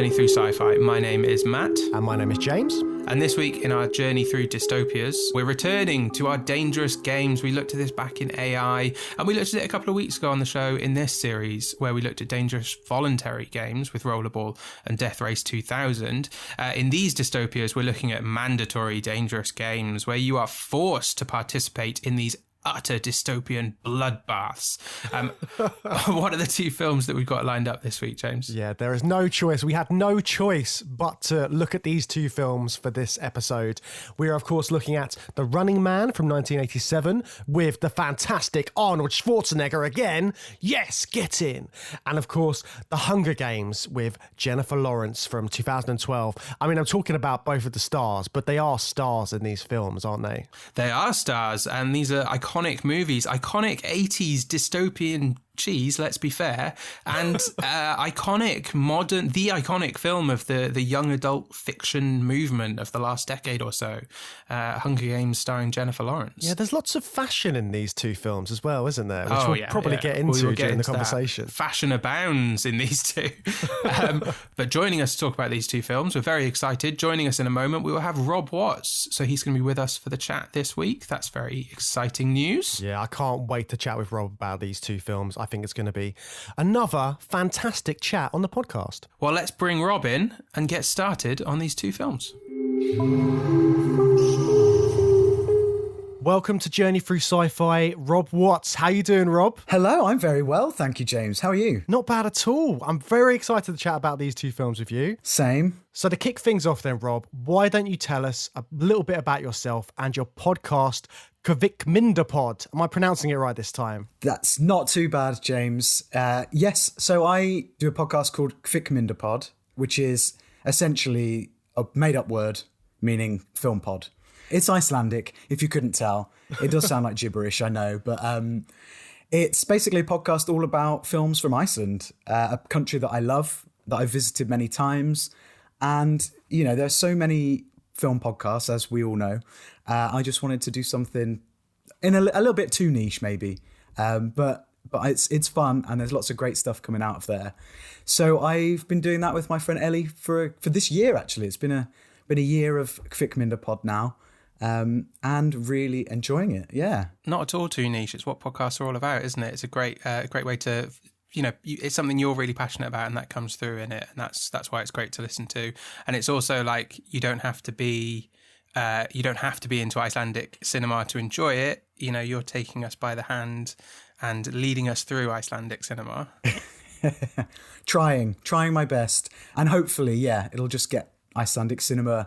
Journey Through Sci-Fi. My name is Matt. And my name is James. And this week in our Journey Through Dystopias, we're returning to our dangerous games. We looked at this back in AI, and we looked at it a couple of weeks ago on the show in this series, where we looked at dangerous voluntary games with Rollerball and Death Race 2000. In these dystopias, we're looking at mandatory dangerous games, where you are forced to participate in these utter dystopian bloodbaths. What are the two films that we've got lined up this week, James? Yeah, there is no choice. We had no choice but to look at these two films for this episode. We are, of course, looking at The Running Man from 1987 with the fantastic Arnold Schwarzenegger again. Yes, get in. And, of course, The Hunger Games with Jennifer Lawrence from 2012. I mean, I'm talking about both of the stars, but they are stars in these films, aren't they? They are stars, and these are iconic movies, iconic 80s dystopian cheese, let's be fair, and iconic film of the young adult fiction movement of the last decade or so, Hunger Games starring Jennifer Lawrence. Yeah, there's lots of fashion in these two films as well, isn't there? Which we'll probably get into during the conversation. That. Fashion abounds in these two. But joining us to talk about these two films, we're very excited. Joining us in a moment, we will have Rob Watts. So he's going to be with us for the chat this week. That's very exciting news. Yeah, I can't wait to chat with Rob about these two films. I think it's going to be another fantastic chat on the podcast. Well, let's bring Rob in and get started on these two films. Welcome to Journey Through Sci-Fi, Rob Watts. How you doing, Rob? Hello, I'm very well, thank you, James. How are you? Not bad at all. I'm very excited to chat about these two films with you. Same. So to kick things off then, Rob, why don't you tell us a little bit about yourself and your podcast, KVIKMYNDAPOD? Am I pronouncing it right this time? That's not too bad, James. Yes, so I do a podcast called KVIKMYNDAPOD, which is essentially a made-up word meaning film pod. It's Icelandic, if you couldn't tell. It does sound like gibberish, I know, but it's basically a podcast all about films from Iceland, a country that I love, that I've visited many times. And, you know, there's so many film podcasts, as we all know. I just wanted to do something in a little bit too niche, maybe. But it's fun, and there's lots of great stuff coming out of there. So I've been doing that with my friend Ellie for this year, actually. It's been a year of KVIKMYNDAPOD now. And really enjoying it, yeah. Not at all too niche. It's what podcasts are all about, isn't it? It's a great way to, you know, it's something you're really passionate about, and that comes through in it, and that's why it's great to listen to. And it's also like you don't have to be into Icelandic cinema to enjoy it. You know, you're taking us by the hand and leading us through Icelandic cinema. Trying my best, and hopefully, yeah, it'll just get Icelandic cinema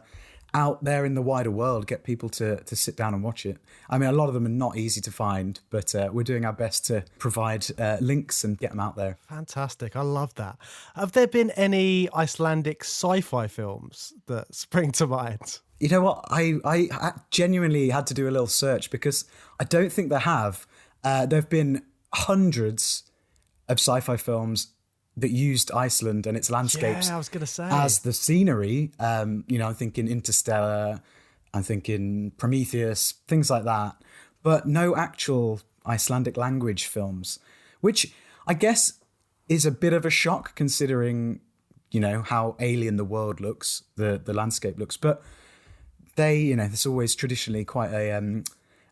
out there in the wider world, get people to sit down and watch it. I mean, a lot of them are not easy to find, but we're doing our best to provide links and get them out there. Fantastic. I love that. Have there been any Icelandic sci-fi films that spring to mind? You know what? I genuinely had to do a little search because I don't think there have. There have been hundreds of sci-fi films that used Iceland and its landscapes I was gonna say. as the scenery. You know, I'm thinking Interstellar, I'm thinking Prometheus, things like that. But no actual Icelandic language films, which I guess is a bit of a shock considering, you know, how alien the world looks, the landscape looks. But they, you know, there's always traditionally quite a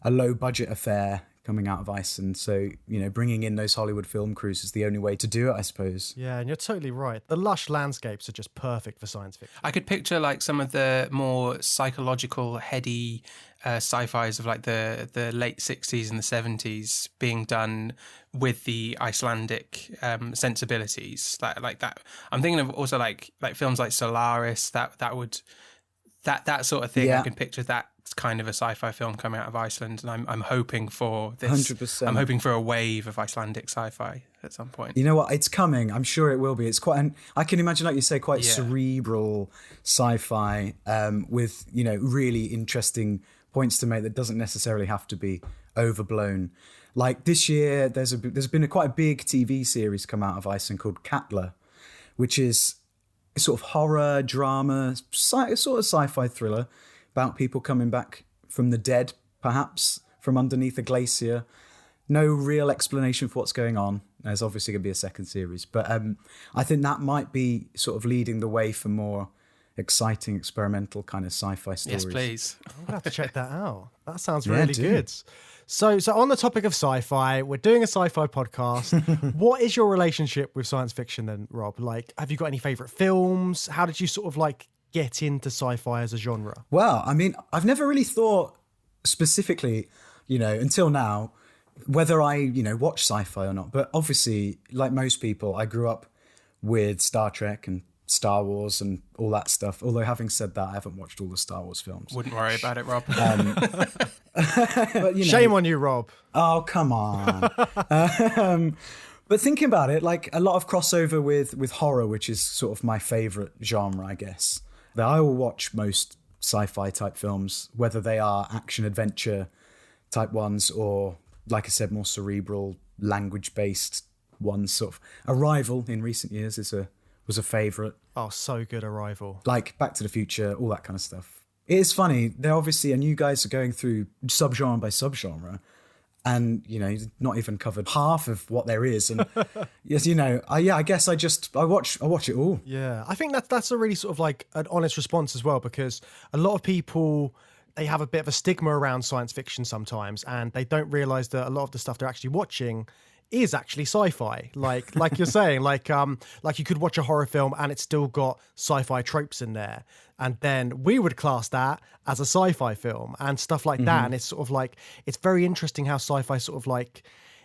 low budget affair coming out of Iceland. So, you know, bringing in those Hollywood film crews is the only way to do it, I suppose. Yeah, and you're totally right. The lush landscapes are just perfect for science fiction. I could picture like some of the more psychological, heady sci-fis of like the late 60s and the 70s being done with the Icelandic sensibilities. Like that. I'm thinking of also like films like Solaris, that sort of thing. Yeah. I can picture that kind of a sci-fi film coming out of Iceland, and I'm hoping for this. 100%. I'm hoping for a wave of Icelandic sci-fi at some point. You know what? It's coming. I'm sure it will be. It's quite, I can imagine, like you say, quite cerebral sci-fi with, you know, really interesting points to make that doesn't necessarily have to be overblown. Like this year, there's been quite a big TV series come out of Iceland called Katla, which is a sort of horror drama, sort of sci-fi thriller about people coming back from the dead, perhaps from underneath a glacier. No real explanation for what's going on. There's obviously going to be a second series, but I think that might be sort of leading the way for more exciting experimental kind of sci-fi stories. Yes, please. I'm going to have to check that out. That sounds really good. So on the topic of sci-fi, we're doing a sci-fi podcast. What is your relationship with science fiction then, Rob? Like, have you got any favorite films? How did you sort of like get into sci-fi as a genre? Well, I mean, I've never really thought specifically, until now, whether I, watch sci-fi or not. But obviously, like most people, I grew up with Star Trek and Star Wars and all that stuff. Although having said that, I haven't watched all the Star Wars films. Wouldn't worry about it, Rob. But, Shame on you, Rob. Oh, come on. But thinking about it, like a lot of crossover with horror, which is sort of my favorite genre, I guess. I will watch most sci-fi type films, whether they are action adventure type ones or, like I said, more cerebral language-based ones. Sort of Arrival in recent years was a favorite. Oh, so good, Arrival. Like Back to the Future, all that kind of stuff. It is funny. They're obviously, and you guys are going through subgenre by subgenre, and you've not even covered half of what there is. And yes, I guess I watch it all. Yeah, I think that's a really sort of like an honest response as well, because a lot of people, they have a bit of a stigma around science fiction sometimes, and they don't realize that a lot of the stuff they're actually watching is actually sci-fi. Like you're saying, like you could watch a horror film and it's still got sci-fi tropes in there, and then we would class that as a sci-fi film and stuff like that. And it's sort of like, it's very interesting how sci-fi sort of like,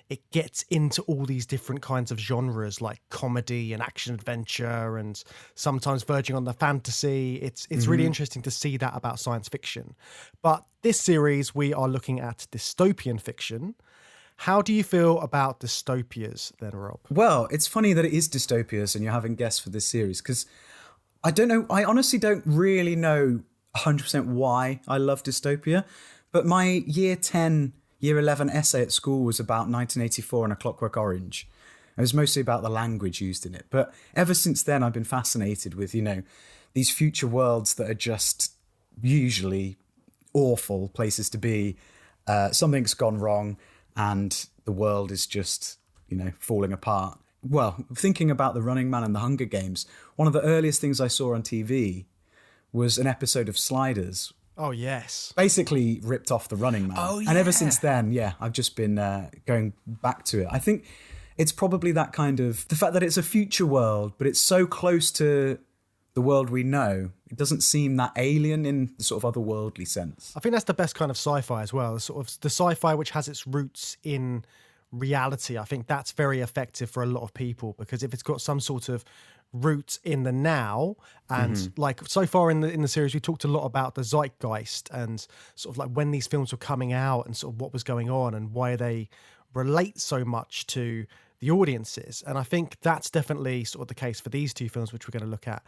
it gets into all these different kinds of genres, like comedy and action adventure, and sometimes verging on the fantasy. It's really interesting to see that about science fiction. But this series, we are looking at dystopian fiction. How do you feel about dystopias then, Rob? Well, it's funny that it is dystopias and you're having guests for this series, because I don't know, I honestly don't really know 100% why I love dystopia, but my year 10, year 11 essay at school was about 1984 and A Clockwork Orange. It was mostly about the language used in it. But ever since then, I've been fascinated with, these future worlds that are just usually awful places to be. Something's gone wrong and the world is just, falling apart. Well, thinking about The Running Man and The Hunger Games, one of the earliest things I saw on TV was an episode of Sliders. Oh, yes. Basically ripped off The Running Man. Oh, yeah. And ever since then, I've just been going back to it. I think it's probably that kind of, the fact that it's a future world, but it's so close to the world we know, it doesn't seem that alien in the sort of otherworldly sense. I think that's the best kind of sci-fi as well. Sort of the sci-fi which has its roots in reality. I think that's very effective for a lot of people, because if it's got some sort of root in the now, and like so far in the series, we talked a lot about the zeitgeist and sort of like when these films were coming out and sort of what was going on and why they relate so much to the audiences. And I think that's definitely sort of the case for these two films, which we're going to look at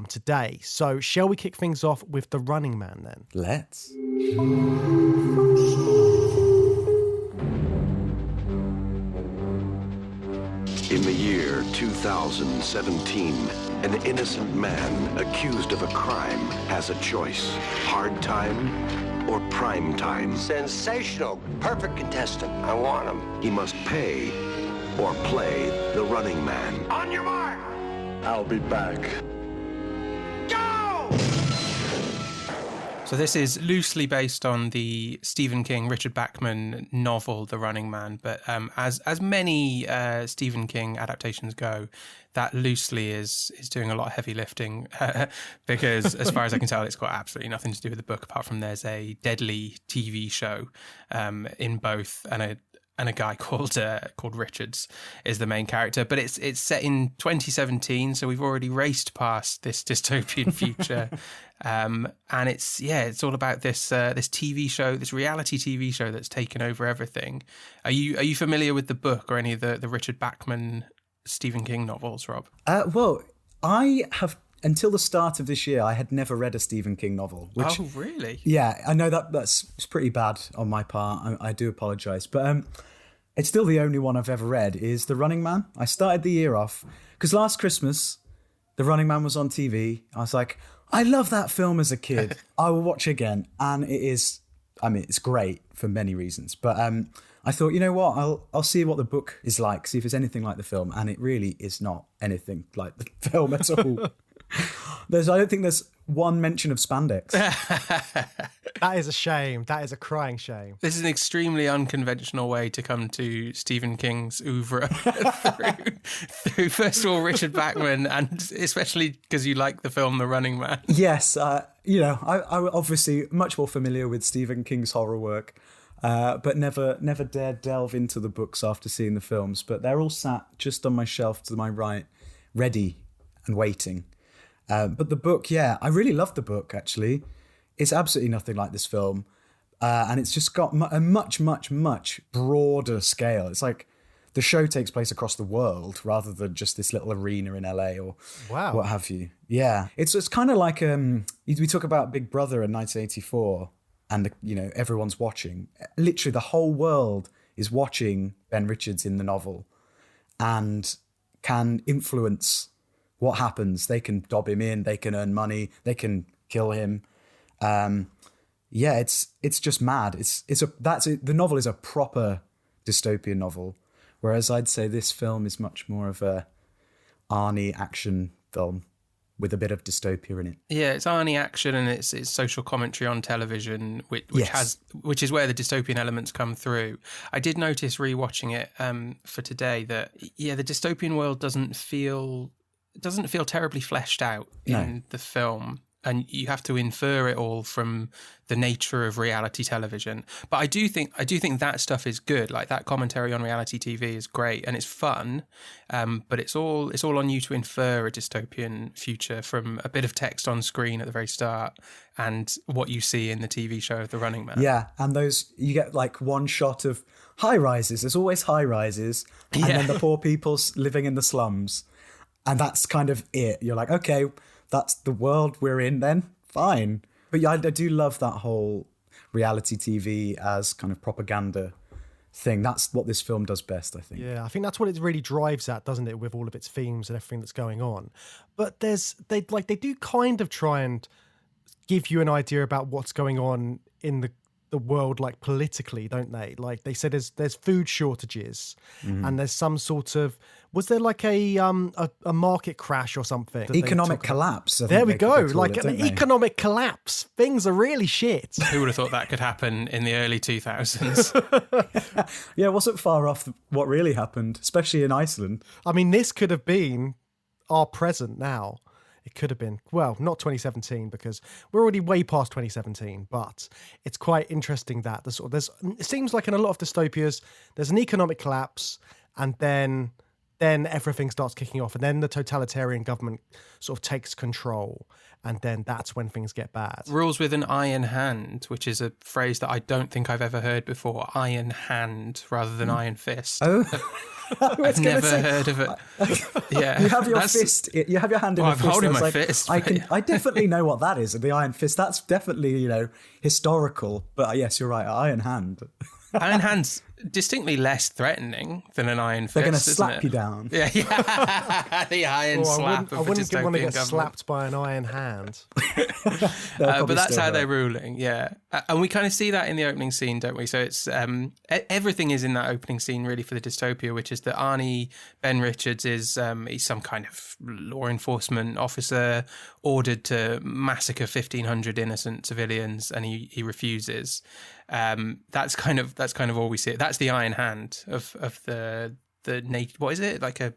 today. So shall we kick things off with The Running Man then? Let's. In the year 2017, an innocent man accused of a crime has a choice: hard time or prime time. Sensational. Perfect contestant. I want him. He must pay or play the running man. On your mark. I'll be back. Go! So this is loosely based on the Stephen King, Richard Bachman novel, The Running Man. But as many Stephen King adaptations go, that loosely is doing a lot of heavy lifting because, as far as I can tell, it's got absolutely nothing to do with the book, apart from there's a deadly TV show in both, and a guy called Richards is the main character. But it's set in 2017, so we've already raced past this dystopian future. And it's all about this TV show, this reality TV show that's taken over everything. Are you familiar with the book or any of the Richard Bachman Stephen King novels, Rob? Well, I have, until the start of this year, I had never read a Stephen King novel. Which, oh, really? Yeah, I know that's pretty bad on my part. I do apologise. But it's still the only one I've ever read is The Running Man. I started the year off, because last Christmas, The Running Man was on TV. I was like, I love that film as a kid. I will watch again. And it is I mean, it's great for many reasons. But I thought, you know what, I'll see what the book is like, see if it's anything like the film, and it really is not anything like the film at all. I don't think there's one mention of spandex. That is a shame. That is a crying shame. This is an extremely unconventional way to come to Stephen King's oeuvre through first of all Richard Bachman, and especially because you like the film The Running Man. Yes, I'm obviously much more familiar with Stephen King's horror work, but never dared delve into the books after seeing the films. But they're all sat just on my shelf to my right, ready and waiting. But the book, yeah, I really love the book, actually. It's absolutely nothing like this film. And it's just got a much, much, much broader scale. It's like the show takes place across the world rather than just this little arena in LA or what have you. Yeah, it's kind of like we talk about Big Brother in 1984 and, everyone's watching. Literally the whole world is watching Ben Richards in the novel and can influence what happens. They can dob him in, they can earn money, they can kill him. It's just mad. The novel is a proper dystopian novel, whereas I'd say this film is much more of a Arnie action film with a bit of dystopia in it. Yeah, it's Arnie action and it's social commentary on television, which is where the dystopian elements come through. I did notice rewatching it for today that the dystopian world doesn't feel terribly fleshed out in the film, and you have to infer it all from the nature of reality television. But I do think that stuff is good. Like that commentary on reality TV is great and it's fun, but it's all on you to infer a dystopian future from a bit of text on screen at the very start and what you see in the TV show of The Running Man. Yeah, and those you get like one shot of high rises. There's always high rises, and then the poor people living in the slums. And that's kind of it. You're like, okay, that's the world we're in then. Fine. But yeah, I do love that whole reality TV as kind of propaganda thing. That's what this film does best, I think. Yeah, I think that's what it really drives at, doesn't it, with all of its themes and everything that's going on. But they do kind of try and give you an idea about what's going on in the world, like politically, don't they? Like they said there's food shortages and there's some sort of, was there like a market crash or something? Economic collapse. There we go. Like an economic collapse. Things are really shit. Who would have thought that could happen in the early 2000s? Yeah, it wasn't far off what really happened, especially in Iceland. I mean, this could have been our present now. It could have been, well, not 2017 because we're already way past 2017, but it's quite interesting that it seems like in a lot of dystopias, there's an economic collapse and then everything starts kicking off and then the totalitarian government sort of takes control and then that's when things get bad. Rules with an iron hand, which is a phrase that I don't think I've ever heard before. Iron hand rather than iron fist. Oh. I've never heard of it. Yeah, you have your fist. You have your hand in a fist. I'm holding my fist. I definitely know what that is. The iron fist. That's definitely historical. But yes, you're right. Iron hand. Iron hand's distinctly less threatening than an iron fist. They're going to slap you down. Yeah. The iron slap. I wouldn't want to get slapped by an iron hand. But that's how they're ruling. Yeah, and we kind of see that in the opening scene, don't we? So it's everything is in that opening scene really for the dystopia, which is that Arnie Ben Richards is he's some kind of law enforcement officer ordered to massacre 1,500 innocent civilians, and he refuses. That's kind of all we see. That's the iron hand of the what is it, like I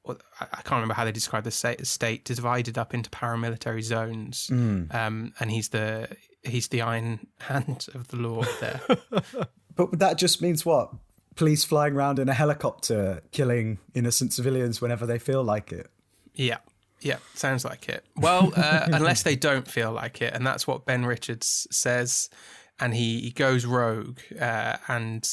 can't remember how they describe the state divided up into paramilitary zones, and he's the iron hand of the law there. But that just means what? Police flying around in a helicopter killing innocent civilians whenever they feel like it. Yeah, sounds like it. Well, unless they don't feel like it, and that's what Ben Richards says. And he goes rogue and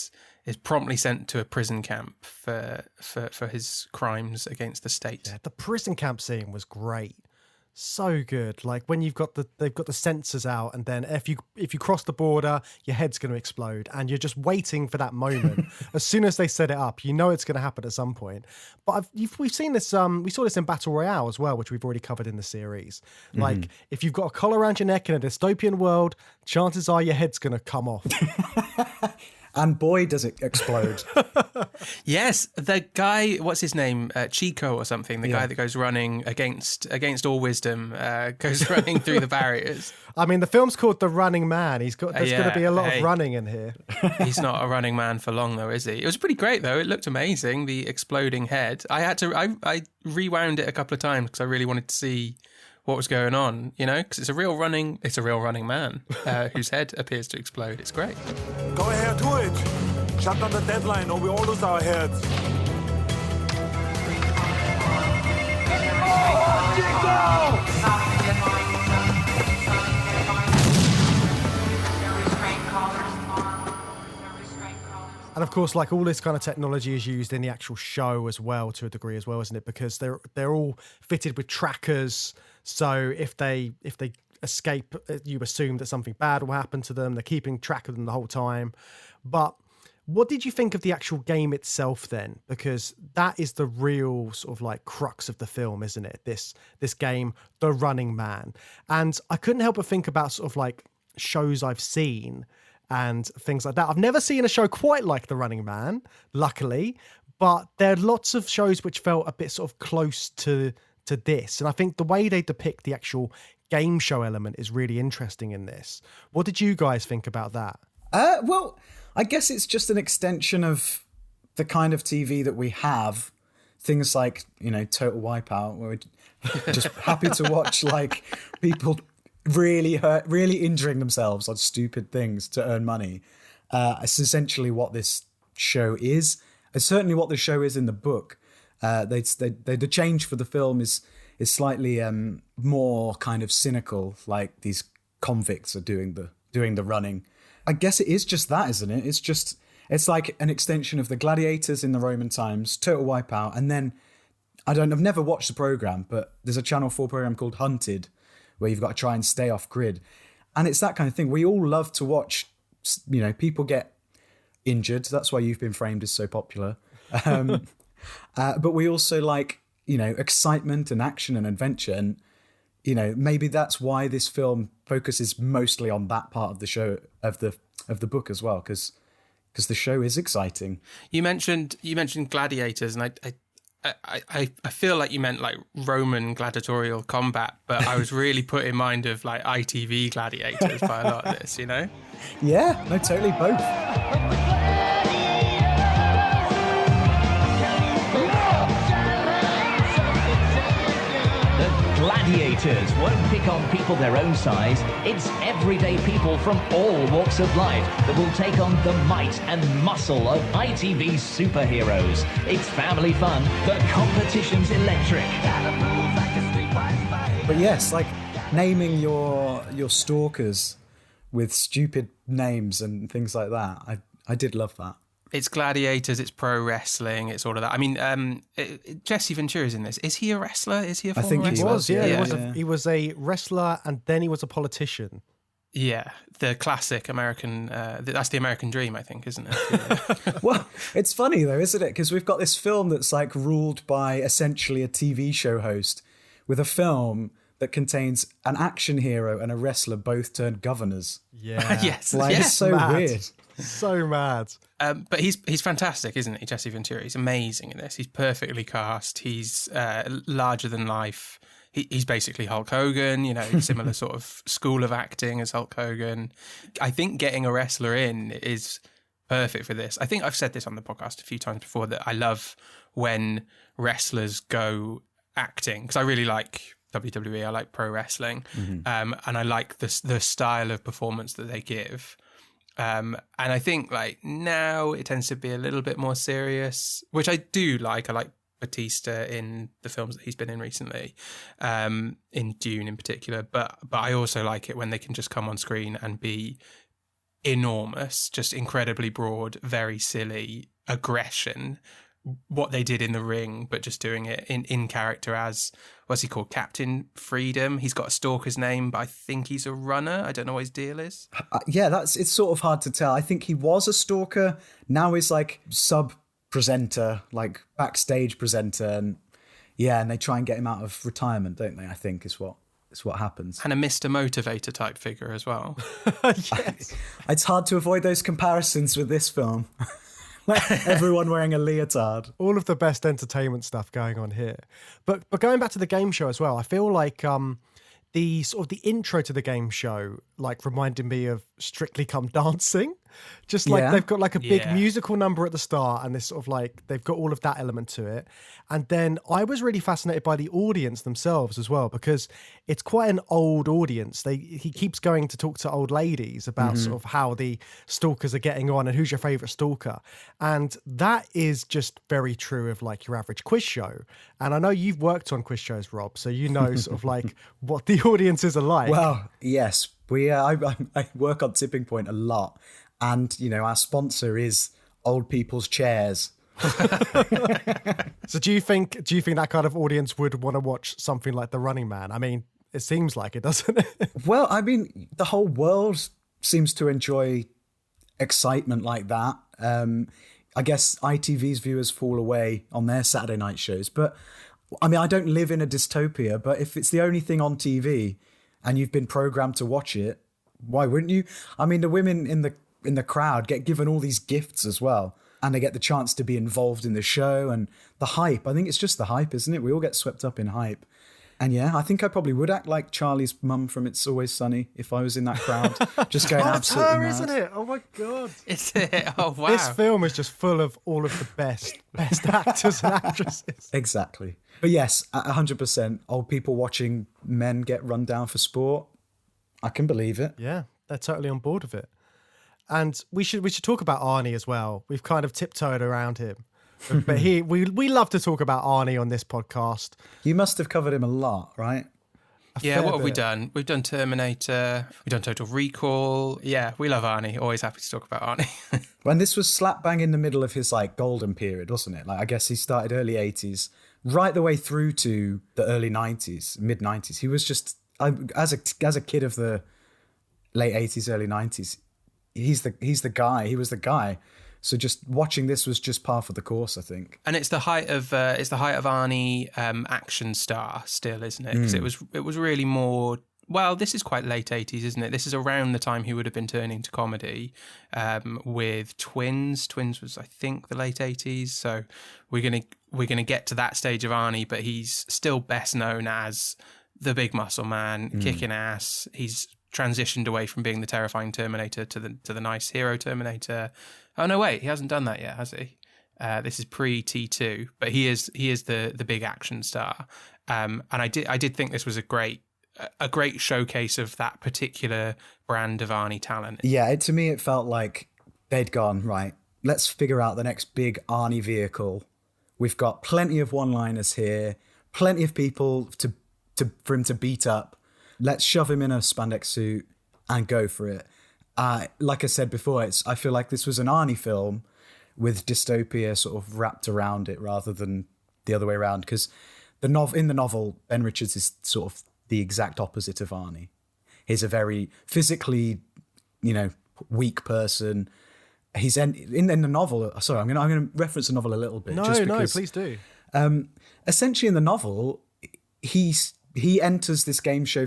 is promptly sent to a prison camp for his crimes against the state. Yeah, the prison camp scene was great. So good. Like when they've got the sensors out, and then if you cross the border, your head's going to explode, and you're just waiting for that moment. As soon as they set it up, you know it's going to happen at some point. But we've seen this. We saw this in Battle Royale as well, which we've already covered in the series. Like if you've got a collar around your neck in a dystopian world, chances are your head's going to come off. And boy, does it explode. Yes, the guy, what's his name? Chico or something, the guy that goes running against all wisdom, goes running through the barriers. I mean, the film's called The Running Man. There's going to be a lot of running in here. He's not a running man for long, though, is he? It was pretty great, though. It looked amazing, the exploding head. I rewound it a couple of times because I really wanted to see what was going on, you know, because it's a real running man whose head appears to explode. It's great. Go ahead, do it. Shut down the deadline or we all lose our heads. And of course, like all this kind of technology is used in the actual show as well, to a degree as well, isn't it? Because they're all fitted with trackers. So if they escape, you assume that something bad will happen to them. They're keeping track of them the whole time. But what did you think of the actual game itself then? Because that is the real sort of like crux of the film, isn't it? This game, The Running Man. And I couldn't help but think about sort of like shows I've seen and things like that. I've never seen a show quite like The Running Man, luckily, but there are lots of shows which felt a bit sort of close to this. And I think the way they depict the actual game show element is really interesting in this. What did you guys think about that? Well, I guess it's just an extension of the kind of TV that we have. Things like, you know, Total Wipeout, where we're just happy to watch like people really injuring themselves on stupid things to earn money. It's essentially what this show is. It's certainly what the show is in the book. The change for the film is slightly more kind of cynical, like these convicts are doing the running. I guess it is just that, isn't it? It's like an extension of the gladiators in the Roman times, Total Wipeout, and then I've never watched the program, but there's a Channel 4 program called Hunted, where you've got to try and stay off grid, and it's that kind of thing. We all love to watch, you know, people get injured. That's why You've Been Framed is so popular. But we also like, you know, excitement and action and adventure. And, you know, maybe that's why this film focuses mostly on that part of the show, of the book as well, because the show is exciting. You mentioned gladiators, and I feel like you meant like Roman gladiatorial combat, but I was really put in mind of like ITV gladiators by a lot of this, you know? Yeah, no, totally both. Gladiators won't pick on people their own size. It's everyday people from all walks of life that will take on the might and muscle of ITV's superheroes. It's family fun. The competition's electric. But yes, like naming your stalkers with stupid names and things like that. I did love that. It's gladiators, it's pro wrestling, it's all of that. I mean, Jesse Ventura's in this. Is he a wrestler? Is he a former wrestler? He was, yeah. He was a wrestler and then he was a politician. Yeah, the classic American, that's the American dream, I think, isn't it? Well, it's funny though, isn't it? Because we've got this film that's like ruled by essentially a TV show host with a film that contains an action hero and a wrestler both turned governors. Yeah. Yes. Like, yes. It's so weird. So mad. But he's fantastic, isn't he, Jesse Ventura? He's amazing in this. He's perfectly cast. He's larger than life. He's basically Hulk Hogan, you know, similar sort of school of acting as Hulk Hogan. I think getting a wrestler in is perfect for this. I think I've said this on the podcast a few times before, that I love when wrestlers go acting, because I really like WWE. I like pro wrestling, and I like the style of performance that they give. And I think like now it tends to be a little bit more serious, which I do like. I like Batista in the films that he's been in recently, in Dune in particular. But I also like it when they can just come on screen and be enormous, just incredibly broad, very silly aggression, what they did in the ring, but just doing it in character as, what's he called? Captain Freedom. He's got a stalker's name, but I think he's a runner. I don't know what his deal is. It's sort of hard to tell. I think he was a stalker. Now he's like sub-presenter, like backstage presenter. And and they try and get him out of retirement, don't they? I think is what happens. And a Mr. Motivator type figure as well. Yes. It's hard to avoid those comparisons with this film. Like everyone wearing a leotard. All of the best entertainment stuff going on here. But going back to the game show as well, I feel like the sort of the intro to the game show like reminded me of Strictly Come Dancing. Just like they've got like a big musical number at the start, and this sort of like they've got all of that element to it. And then I was really fascinated by the audience themselves as well, because it's quite an old audience. He keeps going to talk to old ladies about sort of how the stalkers are getting on and who's your favorite stalker. And that is just very true of like your average quiz show. And I know you've worked on quiz shows, Rob, so you know sort of like what the audiences are like. Well, yes, I work on Tipping Point a lot. And, you know, our sponsor is Old People's Chairs. So do you think that kind of audience would want to watch something like The Running Man? I mean, it seems like it, doesn't it? Well, I mean, the whole world seems to enjoy excitement like that. I guess ITV's viewers fall away on their Saturday night shows. But, I mean, I don't live in a dystopia, but if it's the only thing on TV and you've been programmed to watch it, why wouldn't you? I mean, the women in the crowd get given all these gifts as well, and they get the chance to be involved in the show and the hype. I think it's just the hype, isn't it? We all get swept up in hype. And I think I probably would act like Charlie's mum from It's Always Sunny if I was in that crowd, just going absolutely mad. Isn't it? Oh my God. Is it? Oh, wow. This film is just full of all of the best actors and actresses. Exactly. But yes, 100%, old people watching men get run down for sport. I can believe it. Yeah, they're totally on board with it. And we should talk about Arnie as well. We've kind of tiptoed around him. But we love to talk about Arnie on this podcast. You must have covered him a lot, right? Yeah, what have we done? We've done Terminator, we've done Total Recall. Yeah, we love Arnie. Always happy to talk about Arnie. When this was slap bang in the middle of his like golden period, wasn't it? Like I guess he started early 80s, right the way through to the early 90s, mid 90s. He was just as a kid of the late 80s, early 90s. He's the guy. He was the guy. So just watching this was just par for the course, I think. And it's the height of Arnie action star still, isn't it? Because it was really more. Well, this is quite late 80s, isn't it? This is around the time he would have been turning to comedy with Twins. Twins was, I think, the late 80s. So we're gonna get to that stage of Arnie, but he's still best known as the big muscle man, kicking ass. He's transitioned away from being the terrifying Terminator to the nice hero Terminator. Oh no, wait, he hasn't done that yet, has he? This is pre T2, but he is the big action star. And I did think this was a great showcase of that particular brand of Arnie talent. Yeah, to me it felt like they'd gone, right, let's figure out the next big Arnie vehicle. We've got plenty of one-liners here, plenty of people for him to beat up. Let's shove him in a spandex suit and go for it. Like I said before, I feel like this was an Arnie film with dystopia sort of wrapped around it rather than the other way around. Because in the novel, Ben Richards is sort of the exact opposite of Arnie. He's a very physically, weak person. He's in the novel. Sorry, I'm going to reference the novel a little bit. No, please do. Essentially, in the novel, he enters this game show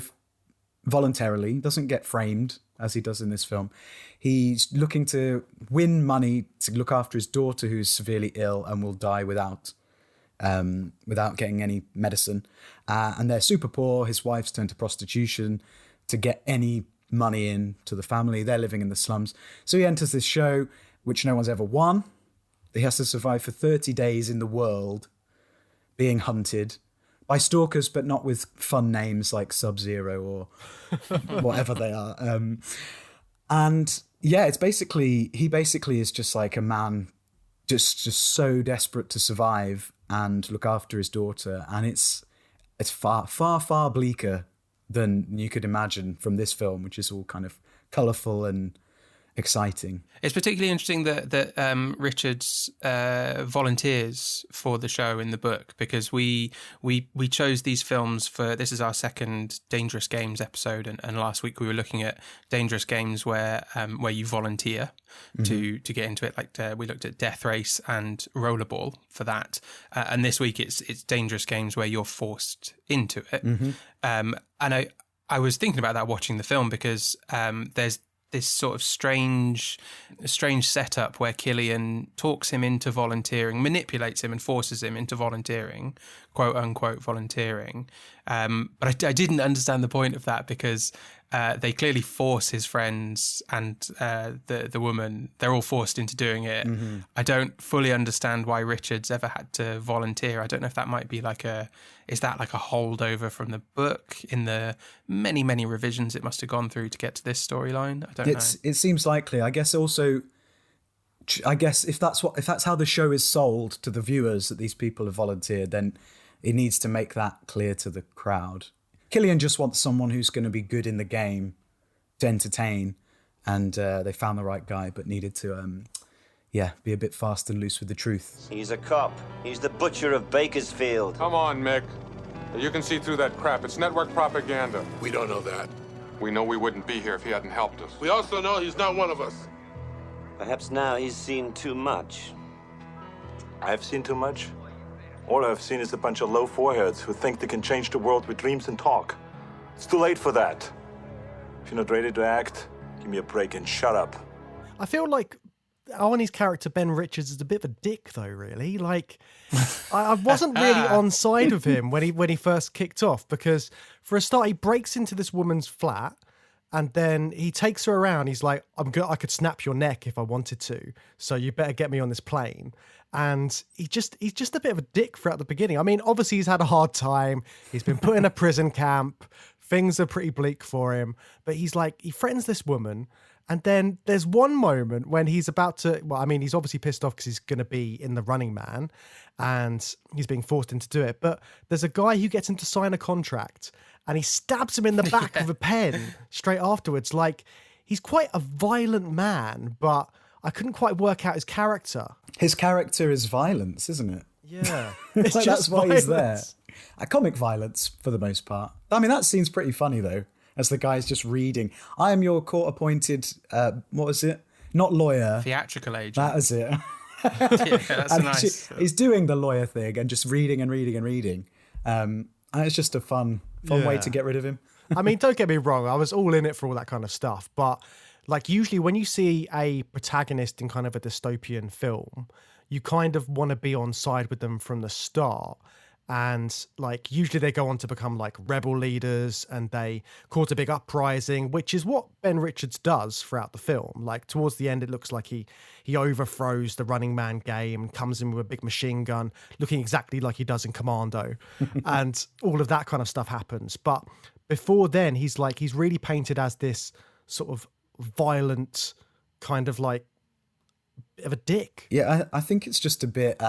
voluntarily, doesn't get framed as he does in this film. He's looking to win money to look after his daughter who's severely ill and will die without getting any medicine. And they're super poor. His wife's turned to prostitution to get any money in to the family. They're living in the slums. So he enters this show, which no one's ever won. He has to survive for 30 days in the world, being hunted by stalkers, but not with fun names like Sub-Zero or whatever they are. And yeah, he basically is just like a man just so desperate to survive and look after his daughter. And it's far, far, far bleaker than you could imagine from this film, which is all kind of colourful and exciting. It's particularly interesting that Richards volunteers for the show in the book, because we chose these films for, this is our second Dangerous Games episode, and last week we were looking at Dangerous Games where you volunteer to get into it. Like we looked at Death Race and Rollerball for that, and this week it's Dangerous Games where you're forced into it. And I was thinking about that watching the film, because there's this sort of strange setup where Killian talks him into volunteering, manipulates him and forces him into volunteering, quote unquote volunteering. But I didn't understand the point of that, because they clearly force his friends and the woman, they're all forced into doing it. I don't fully understand why Richards ever had to volunteer. I don't know if that might be is that like a holdover from the book in the many, many revisions it must have gone through to get to this storyline? I don't know. It seems likely. I guess if that's how the show is sold to the viewers, that these people have volunteered, then it needs to make that clear to the crowd. Killian just wants someone who's going to be good in the game to entertain, and they found the right guy, but needed to be a bit fast and loose with the truth. He's a cop. He's the butcher of Bakersfield. Come on, Mick. You can see through that crap. It's network propaganda. We don't know that. We know we wouldn't be here if he hadn't helped us. We also know he's not one of us. Perhaps now he's seen too much. I've seen too much? All I've seen is a bunch of low foreheads who think they can change the world with dreams and talk. It's too late for that. If you're not ready to act, give me a break and shut up. I feel like Arnie's character, Ben Richards, is a bit of a dick, though, really. Like, I wasn't really on side of him when he first kicked off, because for a start, he breaks into this woman's flat, and then he takes her around. He's like, I could snap your neck if I wanted to, so you better get me on this plane. And he's just a bit of a dick throughout the beginning. I mean, obviously he's had a hard time. He's been put in a prison camp. Things are pretty bleak for him. But he threatens this woman. And then there's one moment when he's about to, he's obviously pissed off because he's going to be in the Running Man and he's being forced into do it. But there's a guy who gets him to sign a contract and he stabs him in the back with a pen straight afterwards. Like, he's quite a violent man, but I couldn't quite work out his character. His character is violence, isn't it? Yeah. It's like, that's why he's there. Comic violence, for the most part. I mean, that scene's pretty funny, though, as the guy's just reading. I am your court-appointed, what was it? Not lawyer. Theatrical agent. That is it. Yeah, that's nice. He's doing the lawyer thing and just reading and reading and reading. And it's just a fun way to get rid of him. I mean, don't get me wrong. I was all in it for all that kind of stuff. But like, usually when you see a protagonist in kind of a dystopian film, you kind of want to be on side with them from the start. And like, usually they go on to become like rebel leaders and they cause a big uprising, which is what Ben Richards does throughout the film. Like, towards the end, it looks like he overthrows the Running Man game and comes in with a big machine gun, looking exactly like he does in Commando. And all of that kind of stuff happens. But before then, he's really painted as this sort of violent kind of like bit of a dick. Yeah, I think it's just a bit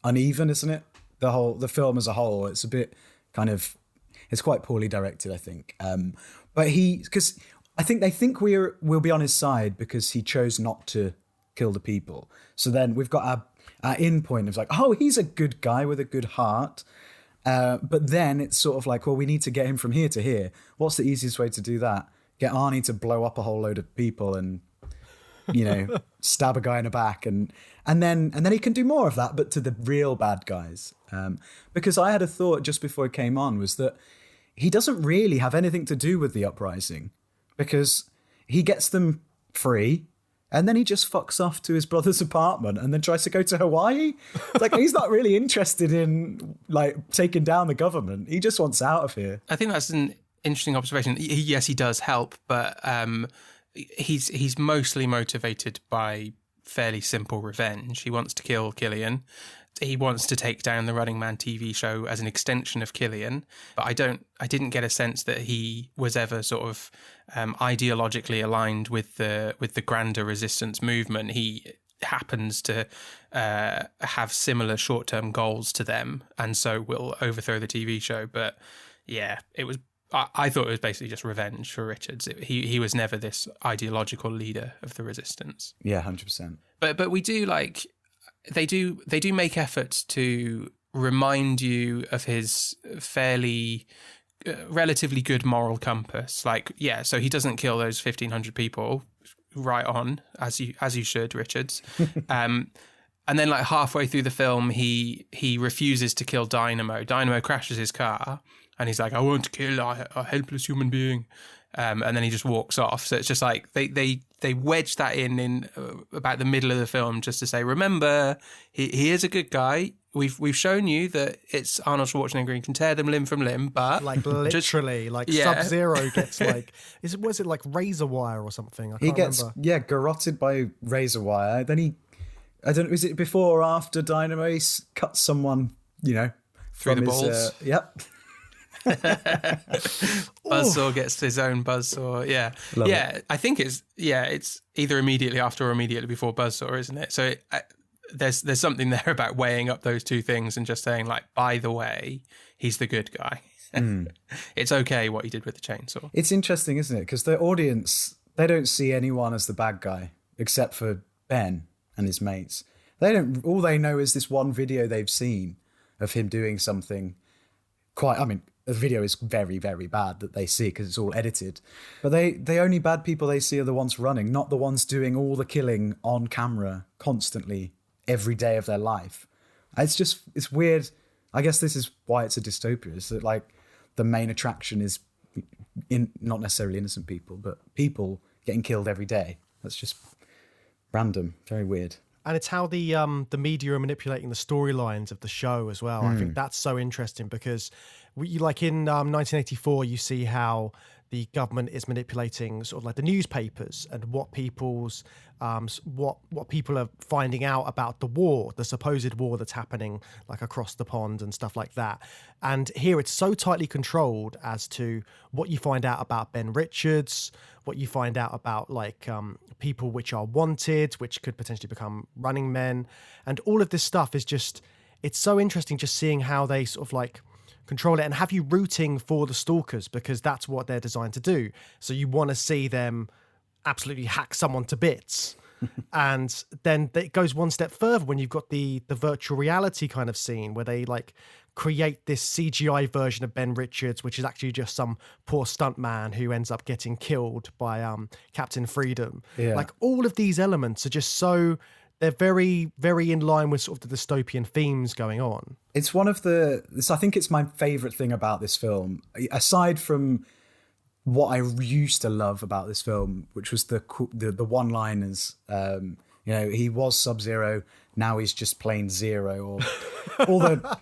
uneven, isn't it? The film as a whole, it's a bit it's quite poorly directed, I think. But because I think they think we'll be on his side because he chose not to kill the people. So then we've got our in point of like, oh, he's a good guy with a good heart. But then it's sort of like, well, we need to get him from here to here. What's the easiest way to do that? Get Arnie to blow up a whole load of people and, stab a guy in the back, and then he can do more of that, but to the real bad guys. Because I had a thought just before it came on, was that he doesn't really have anything to do with the uprising, because he gets them free and then he just fucks off to his brother's apartment and then tries to go to Hawaii. Like, he's not really interested in like taking down the government. He just wants out of here. I think that's an interesting observation. Yes, he does help, but he's mostly motivated by fairly simple revenge. He wants to kill Killian. He wants to take down the Running Man TV show as an extension of Killian. But I didn't get a sense that he was ever sort of ideologically aligned with the grander resistance movement. He happens to have similar short-term goals to them, and so will overthrow the TV show. But yeah, it was I thought it was basically just revenge for Richards. He was never this ideological leader of the resistance. Yeah, 100%. But we do they do make efforts to remind you of his fairly relatively good moral compass. Like, yeah, so he doesn't kill those 1,500 people, right on, as you should, Richards. And then like halfway through the film, he refuses to kill Dynamo. Dynamo crashes his car, and he's like, "I won't kill a helpless human being," and then he just walks off. So it's just like they wedge that in about the middle of the film just to say, remember, he is a good guy. We've shown you that it's Arnold Schwarzenegger and can tear them limb from limb, but like literally, Sub-Zero gets like, was it like razor wire or something? I can't remember. Garroted by razor wire. Then I don't know, is it before or after Dynamo cuts someone, through the balls? Yep. Buzzsaw gets his own buzzsaw. Yeah. Love it. I think it's either immediately after or immediately before Buzzsaw, isn't it? So there's something there about weighing up those two things and just saying, like, by the way, he's the good guy. It's okay what he did with the chainsaw. It's interesting, isn't it? Because the audience, they don't see anyone as the bad guy except for Ben and his mates. All they know is this one video they've seen of him doing something the video is very, very bad that they see because it's all edited. But the only bad people they see are the ones running, not the ones doing all the killing on camera constantly every day of their life. It's weird. I guess this is why it's a dystopia, is that like the main attraction is not necessarily innocent people, but people getting killed every day. That's just random, very weird. And it's how the media are manipulating the storylines of the show as well. I think that's so interesting because, like in 1984, you see how the government is manipulating sort of like the newspapers and what people's what people are finding out about the war, the supposed war that's happening like across the pond and stuff like that. And here it's so tightly controlled as to what you find out about Ben Richards, what you find out about like people which are wanted, which could potentially become running men, and all of this stuff is just, it's so interesting just seeing how they sort of like control it and have you rooting for the stalkers because that's what they're designed to do. So you want to see them absolutely hack someone to bits. And then it goes one step further when you've got the virtual reality kind of scene where they like create this CGI version of Ben Richards, which is actually just some poor stuntman who ends up getting killed by Captain Freedom. Yeah. Like all of these elements are just so, they're very, very in line with sort of the dystopian themes going on. It's I think it's my favourite thing about this film, aside from what I used to love about this film, which was the one-liners. He was Sub-Zero, now he's just plain Zero, or all the,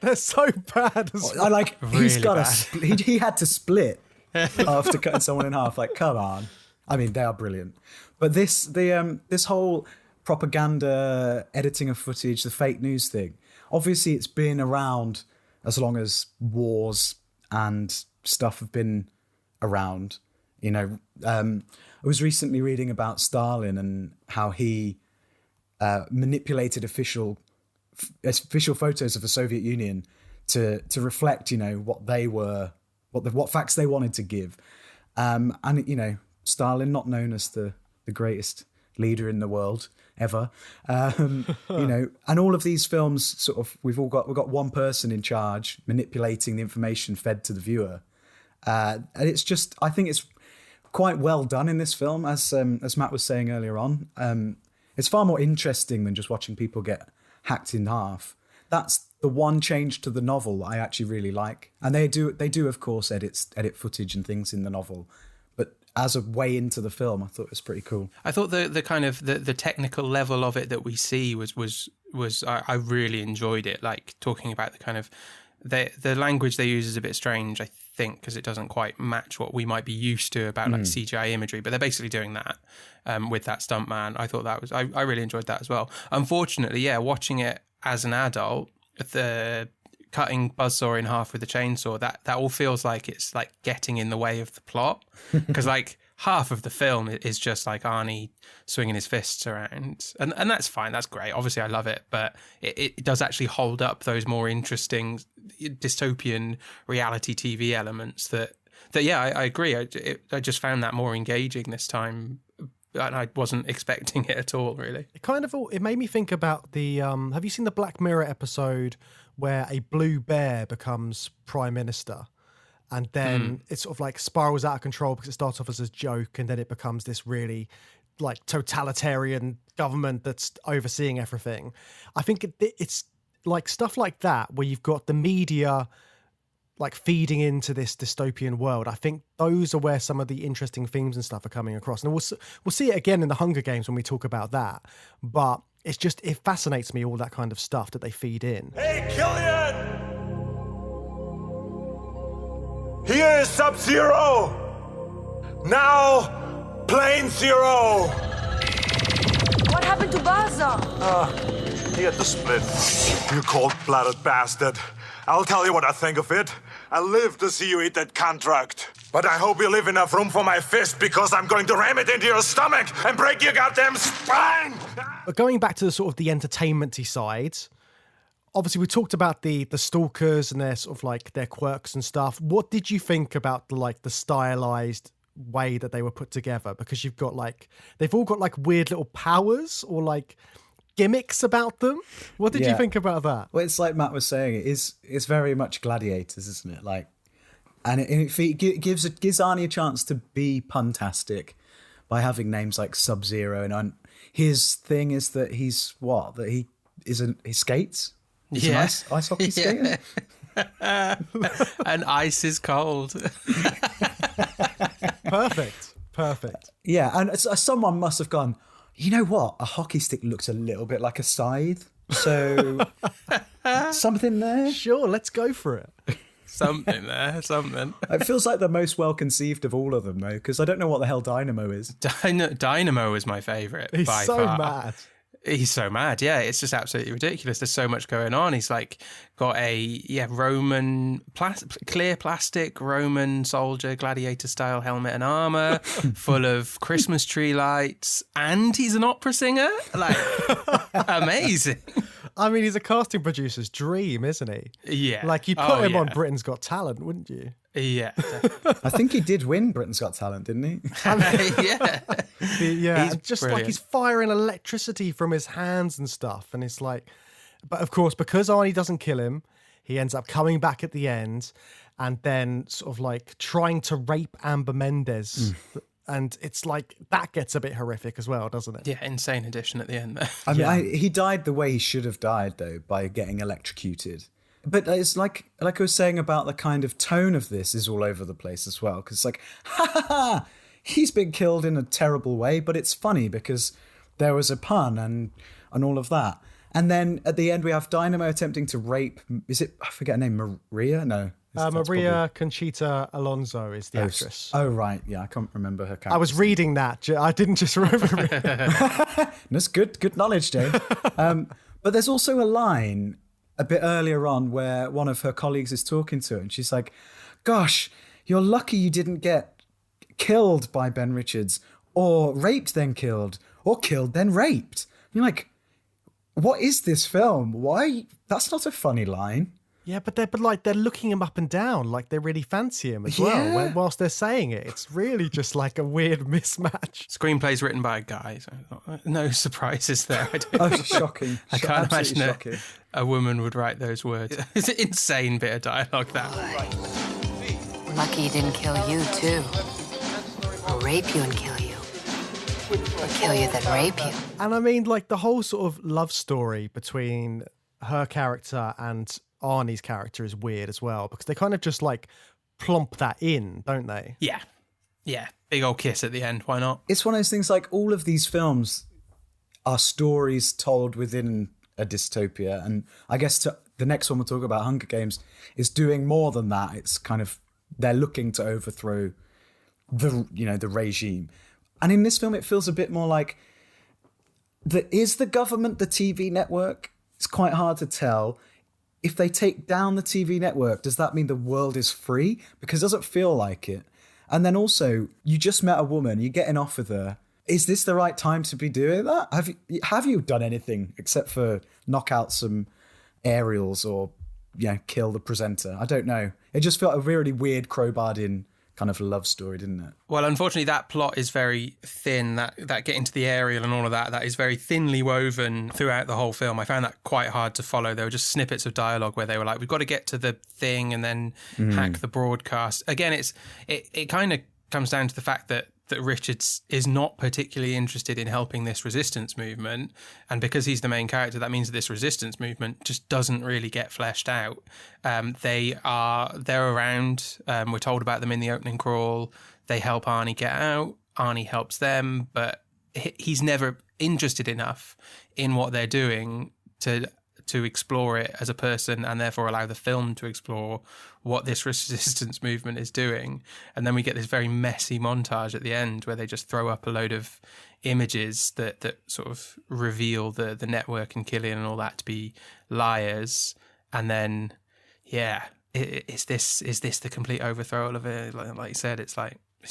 they're so bad. I like, really he's got he had to split after cutting someone in half. Like, come on. I mean, they are brilliant. But this whole propaganda, editing of footage, the fake news thing, obviously it's been around as long as wars and stuff have been around. I was recently reading about Stalin and how he manipulated official photos of the Soviet Union to reflect, what they were, what facts they wanted to give. And Stalin, not known as the greatest leader in the world ever, and all of these films sort of, we've got one person in charge manipulating the information fed to the viewer. And it's just, I think it's quite well done in this film, as Matt was saying earlier on. It's far more interesting than just watching people get hacked in half. That's the one change to the novel I actually really like. And they do of course edit footage and things in the novel, but as a way into the film, I thought it was pretty cool. I thought the kind of the technical level of it that we see was I really enjoyed it. Like talking about the kind of the language they use is a bit strange, I think, because it doesn't quite match what we might be used to about like CGI imagery, but they're basically doing that with that stuntman. I thought that was, I really enjoyed that as well. Unfortunately, watching it as an adult, the cutting Buzzsaw in half with a chainsaw, that all feels like it's like getting in the way of the plot, because like half of the film is just like Arnie swinging his fists around, and that's fine, that's great, obviously I love it, but it does actually hold up those more interesting dystopian reality TV elements that yeah, I agree. I just found that more engaging this time, and I wasn't expecting it at all, really. It made me think about the have you seen the Black Mirror episode where a blue bear becomes prime minister? And then it sort of like spirals out of control because it starts off as a joke, and then it becomes this really like totalitarian government that's overseeing everything. I think it's like stuff like that where you've got the media like feeding into this dystopian world. I think those are where some of the interesting themes and stuff are coming across. And we'll see it again in the Hunger Games when we talk about that. But it fascinates me, all that kind of stuff that they feed in. Hey, Killian! Here is Sub-Zero! Now, Plane Zero! What happened to Baza? He had to split. You cold-blooded bastard. I'll tell you what I think of it. I live to see you eat that contract. But I hope you leave enough room for my fist, because I'm going to ram it into your stomach and break your goddamn spine! But going back to the sort of the entertainment-y side, obviously we talked about the stalkers and their sort of like their quirks and stuff. What did you think about the stylized way that they were put together? Because you've got like, they've all got like weird little powers or like gimmicks about them. What did you think about that? Well, it's like Matt was saying, it's very much Gladiators, isn't it? Like, and it gives Arnie a chance to be puntastic by having names like Sub-Zero, and his thing is that he skates. He's an ice hockey skater. And ice is cold. Perfect. Yeah, and someone must have gone, you know what? A hockey stick looks a little bit like a scythe. So something there? Sure, let's go for it. Something. It feels like the most well-conceived of all of them, though, because I don't know what the hell Dynamo is. Dynamo is my favourite. He's by so far. mad. He's so mad, yeah. It's just absolutely ridiculous. There's so much going on. He's like got a Roman clear plastic Roman soldier gladiator style helmet and armor full of Christmas tree lights, and he's an opera singer. Like, amazing. I mean, he's a casting producer's dream, isn't he? Yeah. Like, you'd put him on Britain's Got Talent, wouldn't you? Yeah. I think he did win Britain's Got Talent, didn't he? Yeah. He's just brilliant. like he's firing electricity from his hands and stuff. And it's like, but of course, because Arnie doesn't kill him, he ends up coming back at the end and then sort of like trying to rape Amber Mendez. And it's like, that gets a bit horrific as well, doesn't it? Yeah, insane addition at the end there. I mean, he died the way he should have died, though, by getting electrocuted. But it's like I was saying about the kind of tone of this is all over the place as well. Because it's like, ha, he's been killed in a terrible way, but it's funny because there was a pun and all of that. And then at the end, we have Dynamo attempting to rape, I forget her name, Maria? No. Maria Conchita Alonso is the actress. Oh, right. Yeah, I can't remember her character. I was reading that. I didn't just remember it. That's good knowledge, Dave. But there's also a line a bit earlier on where one of her colleagues is talking to her and she's like, gosh, you're lucky you didn't get killed by Ben Richards, or raped then killed, or killed then raped. And you're like, what is this film? Why? That's not a funny line. Yeah, but they're looking him up and down, like they really fancy him as well. Whilst they're saying it, it's really just like a weird mismatch. Screenplay's written by a guy, so no surprises there. Shocking! I can't imagine shocking. a woman would write those words. It's an insane bit of dialogue, that. Lucky he didn't kill you, too. Or rape you and kill you. Or kill you then rape you. And I mean, like the whole sort of love story between her character and Arnie's character is weird as well, because they kind of just like plump that in, don't they? Yeah. Big old kiss at the end. Why not? It's one of those things, like all of these films are stories told within a dystopia. And I guess the next one we'll talk about, Hunger Games, is doing more than that. It's kind of, they're looking to overthrow the regime. And in this film, it feels a bit more like, is the government the TV network? It's quite hard to tell. If they take down the TV network, does that mean the world is free? Because it doesn't feel like it. And then also, you just met a woman, you're getting off with her. Is this the right time to be doing that? Have you done anything except for knock out some aerials or kill the presenter? I don't know. It just felt a really weird crowbarred in kind of love story, didn't it? Well, unfortunately, that plot is very thin. That getting to the aerial and all of that is very thinly woven throughout the whole film. I found that quite hard to follow. There were just snippets of dialogue where they were like, we've got to get to the thing and then hack the broadcast. Again, it kind of comes down to the fact that Richards is not particularly interested in helping this resistance movement, and because he's the main character, that means that this resistance movement just doesn't really get fleshed out. They're around. We're told about them in the opening crawl. They help Arnie get out. Arnie helps them, but he's never interested enough in what they're doing to explore it as a person, and therefore allow the film to explore what this resistance movement is doing. And then we get this very messy montage at the end where they just throw up a load of images that sort of reveal the network and Killian and all that to be liars. And then, is this the complete overthrow of it? Like you said, it's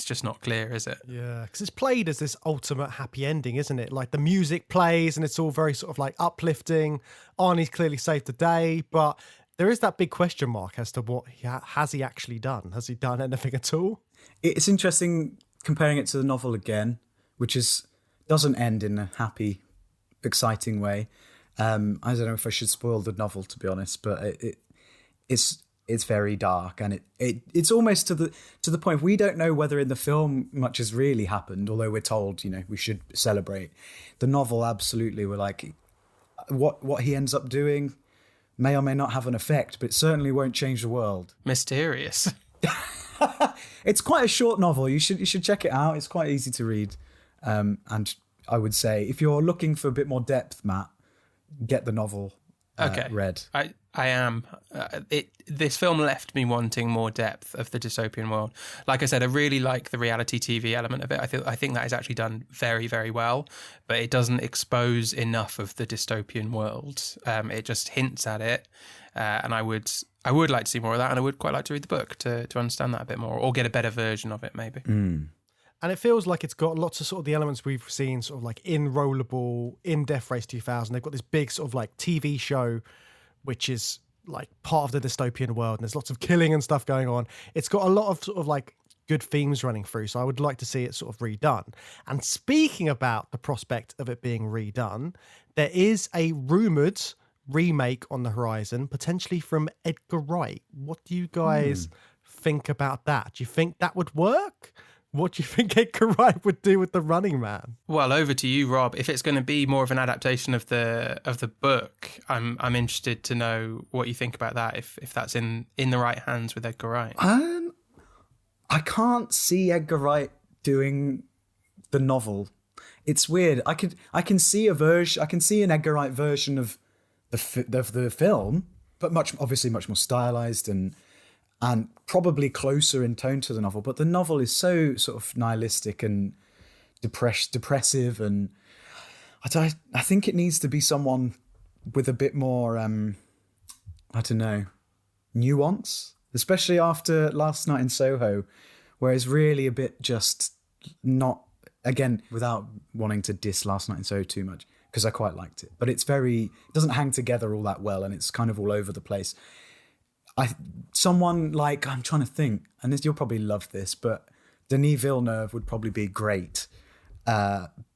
just not clear, is it? Yeah, because it's played as this ultimate happy ending, isn't it? Like the music plays and it's all very sort of like uplifting. Arnie's clearly saved the day, but there is that big question mark as to what has he actually done? Has he done anything at all? It's interesting comparing it to the novel again, which doesn't end in a happy, exciting way. I don't know if I should spoil the novel, to be honest, but it's very dark, and it's almost to the point we don't know whether in the film much has really happened, although we're told we should celebrate. The novel, absolutely, we're like, what he ends up doing may or may not have an effect, but it certainly won't change the world. Mysterious. It's quite a short novel. You should check it out. It's quite easy to read, and I would say if you're looking for a bit more depth, Matt, get the novel read. I am. This film left me wanting more depth of the dystopian world. Like I said, I really like the reality TV element of it. I think that is actually done very, very well, but it doesn't expose enough of the dystopian world. It just hints at it, and I would like to see more of that, and I would quite like to read the book to understand that a bit more, or get a better version of it, maybe. And it feels like it's got lots of sort of the elements we've seen sort of like in Rollerball, in Death Race 2000. They've got this big sort of like TV show, which is like part of the dystopian world, and there's lots of killing and stuff going on. It's got a lot of sort of like good themes running through, so I would like to see it sort of redone. And speaking about the prospect of it being redone, there is a rumoured remake on the horizon, potentially from Edgar Wright. What do you guys think about that? Do you think that would work? What do you think Edgar Wright would do with The Running Man? Well, over to you, Rob. If it's going to be more of an adaptation of the book, I'm interested to know what you think about that. If that's in the right hands with Edgar Wright. I can't see Edgar Wright doing the novel. It's weird. I can see a version. I can see an Edgar Wright version of the film, but obviously much more stylized and probably closer in tone to the novel. But the novel is so sort of nihilistic and depressive, and I think it needs to be someone with a bit more, nuance, especially after Last Night in Soho, where it's really a bit just not, again, without wanting to diss Last Night in Soho too much, because I quite liked it. But it doesn't hang together all that well, and it's kind of all over the place. Someone like, I'm trying to think, and you'll probably love this, but Denis Villeneuve would probably be great,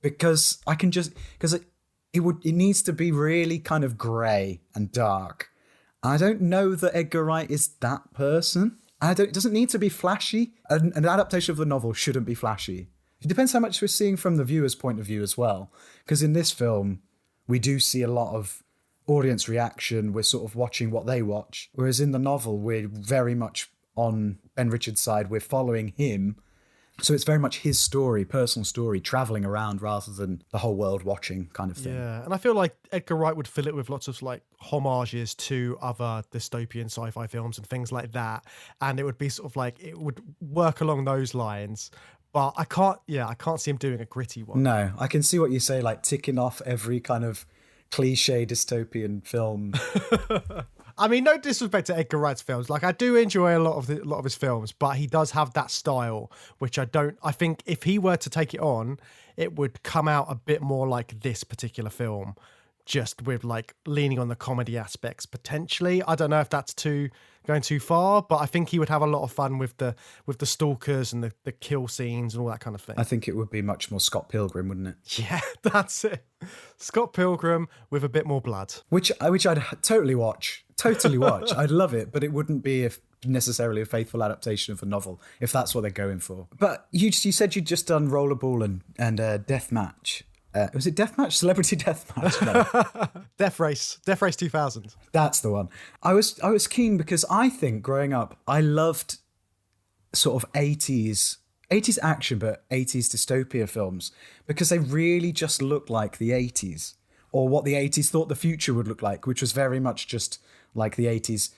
because it needs to be really kind of grey and dark. I don't know that Edgar Wright is that person. It doesn't need to be flashy. An adaptation of the novel shouldn't be flashy. It depends how much we're seeing from the viewer's point of view as well, because in this film we do see a lot of audience reaction. We're sort of watching what they watch, whereas in the novel we're very much on Ben Richards' side. We're following him, so it's very much his story, personal story, traveling around rather than the whole world watching kind of thing. Yeah, and I feel like Edgar Wright would fill it with lots of like homages to other dystopian sci-fi films and things like that, and it would be sort of like, it would work along those lines. But I can't see him doing a gritty one. No, I can see what you say, like ticking off every kind of cliche dystopian film. I mean, no disrespect to Edgar Wright's films. Like, I do enjoy a lot of his films, but he does have that style, which I think if he were to take it on, it would come out a bit more like this particular film, just with like leaning on the comedy aspects potentially. I don't know if that's going too far, but I think he would have a lot of fun with the stalkers and the kill scenes and all that kind of thing. I think it would be much more Scott Pilgrim, wouldn't it? Yeah, that's it. Scott Pilgrim with a bit more blood. Which I'd totally watch. I'd love it, but it wouldn't be necessarily a faithful adaptation of a novel if that's what they're going for. But you said you'd just done Rollerball and Deathmatch. Was it Deathmatch? Celebrity Deathmatch? No. Death Race 2000. That's the one. I was keen because I think growing up, I loved sort of 80s action, but 80s dystopia films because they really just looked like the 80s or what the 80s thought the future would look like, which was very much just like the 80s,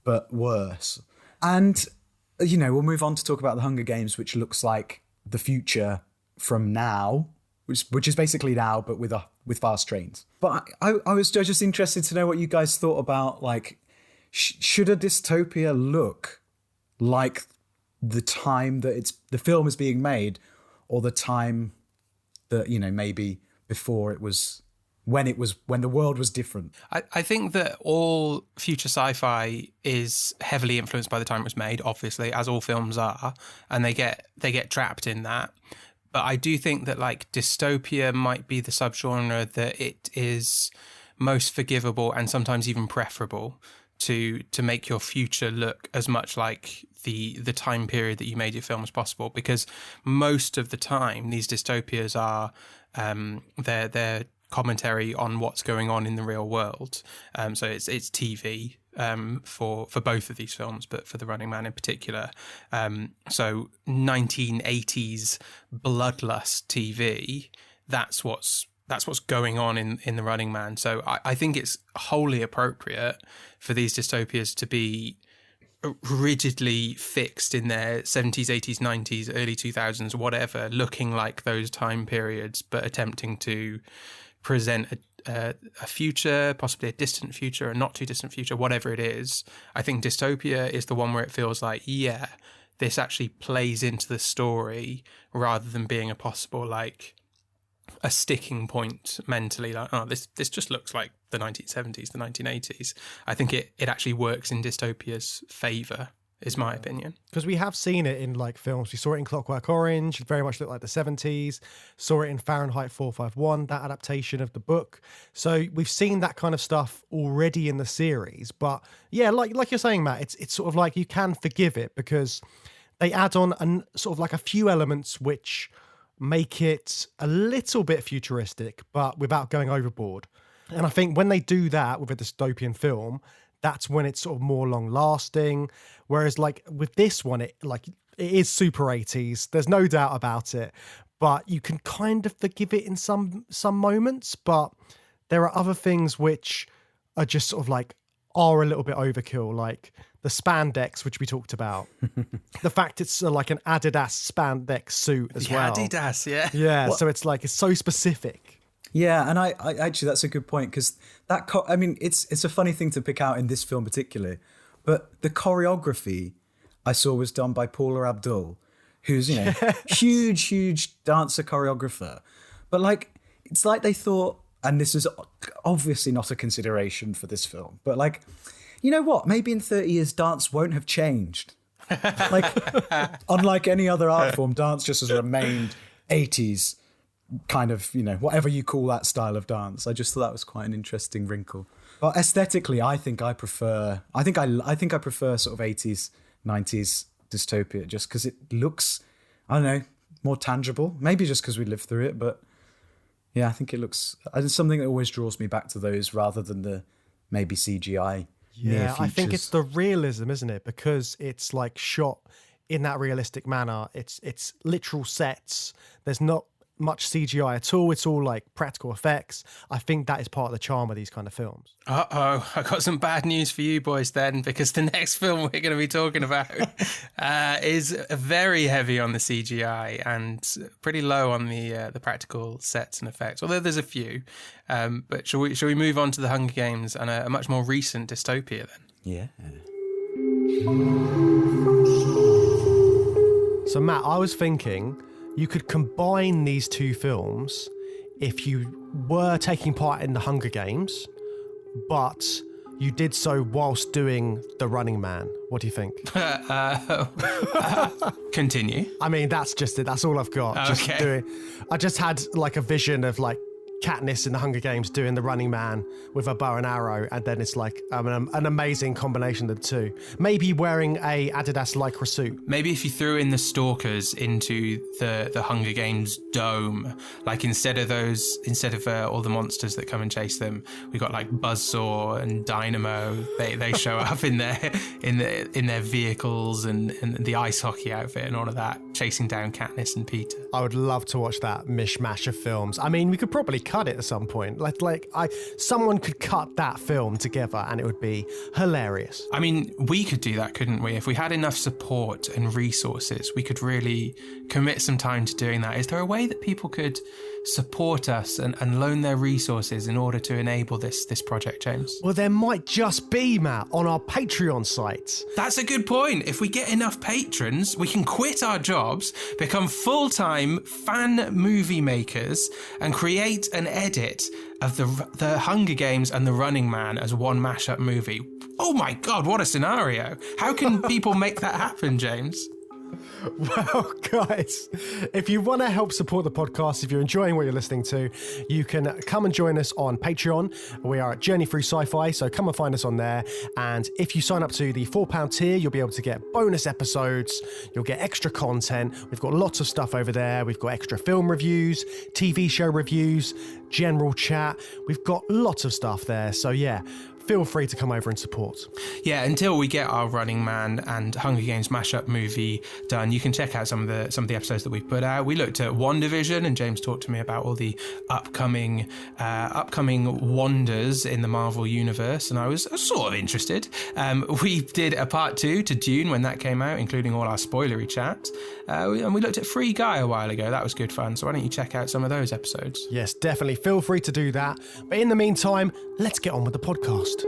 but worse. And, we'll move on to talk about The Hunger Games, which looks like the future from now, which is basically now, but with fast trains. But I was just interested to know what you guys thought about, like, should a dystopia look like the time that the film is being made, or the time that, maybe before it was, when the world was different? I think that all future sci-fi is heavily influenced by the time it was made, obviously, as all films are, and they get trapped in that. But I do think that like dystopia might be the subgenre that it is most forgivable and sometimes even preferable to make your future look as much like the time period that you made your film as possible. Because most of the time these dystopias are they're commentary on what's going on in the real world. So it's TV for both of these films, but for The Running Man in particular. So 1980s bloodlust TV, that's what's going on in The Running Man. So I think it's wholly appropriate for these dystopias to be rigidly fixed in their 70s, 80s, 90s, early 2000s, whatever, looking like those time periods, but attempting to present a future, possibly a distant future, a not too distant future, whatever it is. I think dystopia is the one where it feels like, yeah, this actually plays into the story rather than being a possible, like, a sticking point mentally, like, oh, this just looks like the 1970s, the 1980s. I think it actually works in dystopia's favour, is my opinion. Because we have seen it in like films. We saw it in Clockwork Orange, it very much looked like the 70s. Saw it in Fahrenheit 451, that adaptation of the book. So we've seen that kind of stuff already in the series. But yeah, like you're saying, Matt, it's sort of like you can forgive it because they add on sort of like a few elements which make it a little bit futuristic, but without going overboard. And I think when they do that with a dystopian film, that's when it's sort of more long lasting. Whereas like with this one, it is super 80s. There's no doubt about it, but you can kind of forgive it in some moments. But there are other things which are just sort of like are a little bit overkill, like the spandex, which we talked about. The fact it's like an Adidas spandex suit as well. Adidas, yeah. Yeah, so it's like, it's so specific. Yeah, and I actually, that's a good point, because it's a funny thing to pick out in this film particularly, but the choreography I saw was done by Paula Abdul, who's, huge dancer choreographer. But like, it's like they thought, and this is obviously not a consideration for this film, but like, you know what? Maybe in 30 years, dance won't have changed. Like, unlike any other art form, dance just has remained 80s kind of, whatever you call that style of dance. I just thought that was quite an interesting wrinkle. But aesthetically, I think I prefer sort of 80s, 90s dystopia, just because it looks, I don't know, more tangible. Maybe just because we lived through it, but yeah, I think it's something that always draws me back to those rather than the maybe CGI. Yeah, I think it's the realism, isn't it? Because it's like shot in that realistic manner. It's literal sets. There's not much CGI at all. It's all like practical effects. I think that is part of the charm of these kind of films. I got some bad news for you boys then, because the next film we're going to be talking about is very heavy on the CGI and pretty low on the practical sets and effects, although there's a few. But shall we move on to The Hunger Games and a much more recent dystopia then? Yeah. So, Matt, I was thinking you could combine these two films if you were taking part in the Hunger Games, but you did so whilst doing The Running Man. What do you think? Continue. I mean, that's just it. That's all I've got. Okay. I just had like a vision of like Katniss in the Hunger Games doing The Running Man with a bow and arrow, and then it's like an amazing combination of the two. Maybe wearing a Adidas Lycra suit. Maybe if you threw in the stalkers into the Hunger Games dome, like instead of all the monsters that come and chase them, we got like Buzzsaw and Dynamo. They show up in their vehicles and the ice hockey outfit and all of that, chasing down Katniss and Peter. I would love to watch that mishmash of films. I mean, we could probably cut it at some point. Someone could cut that film together and it would be hilarious. I mean, we could do that, couldn't we? If we had enough support and resources, we could really commit some time to doing that. Is there a way that people could support us and loan their resources in order to enable this project, James? Well, there might just be, Matt, on our Patreon site. That's a good point. If we get enough patrons, we can quit our jobs, become full-time fan movie makers, and create an edit of the Hunger Games and The Running Man as one mashup movie. Oh my God, what a scenario. How can people make that happen, James? Well, guys, if you want to help support the podcast, if you're enjoying what you're listening to, you can come and join us on Patreon. We are at Journey Through Sci-Fi, so come and find us on there. And if you sign up to the £4 tier, you'll be able to get bonus episodes. You'll get extra content. We've got lots of stuff over there. We've got extra film reviews, TV show reviews, general chat. We've got lots of stuff there. So yeah, feel free to come over and support. Yeah, until we get our Running Man and Hunger Games mashup movie done, you can check out some of the episodes that we've put out. We looked at WandaVision, and James talked to me about all the upcoming wonders in the Marvel universe, and I was sort of interested. We did a part 2 to Dune when that came out, including all our spoilery chat. And we looked at Free Guy a while ago. That was good fun. So why don't you check out some of those episodes? Yes, definitely. Feel free to do that. But in the meantime, let's get on with the podcast.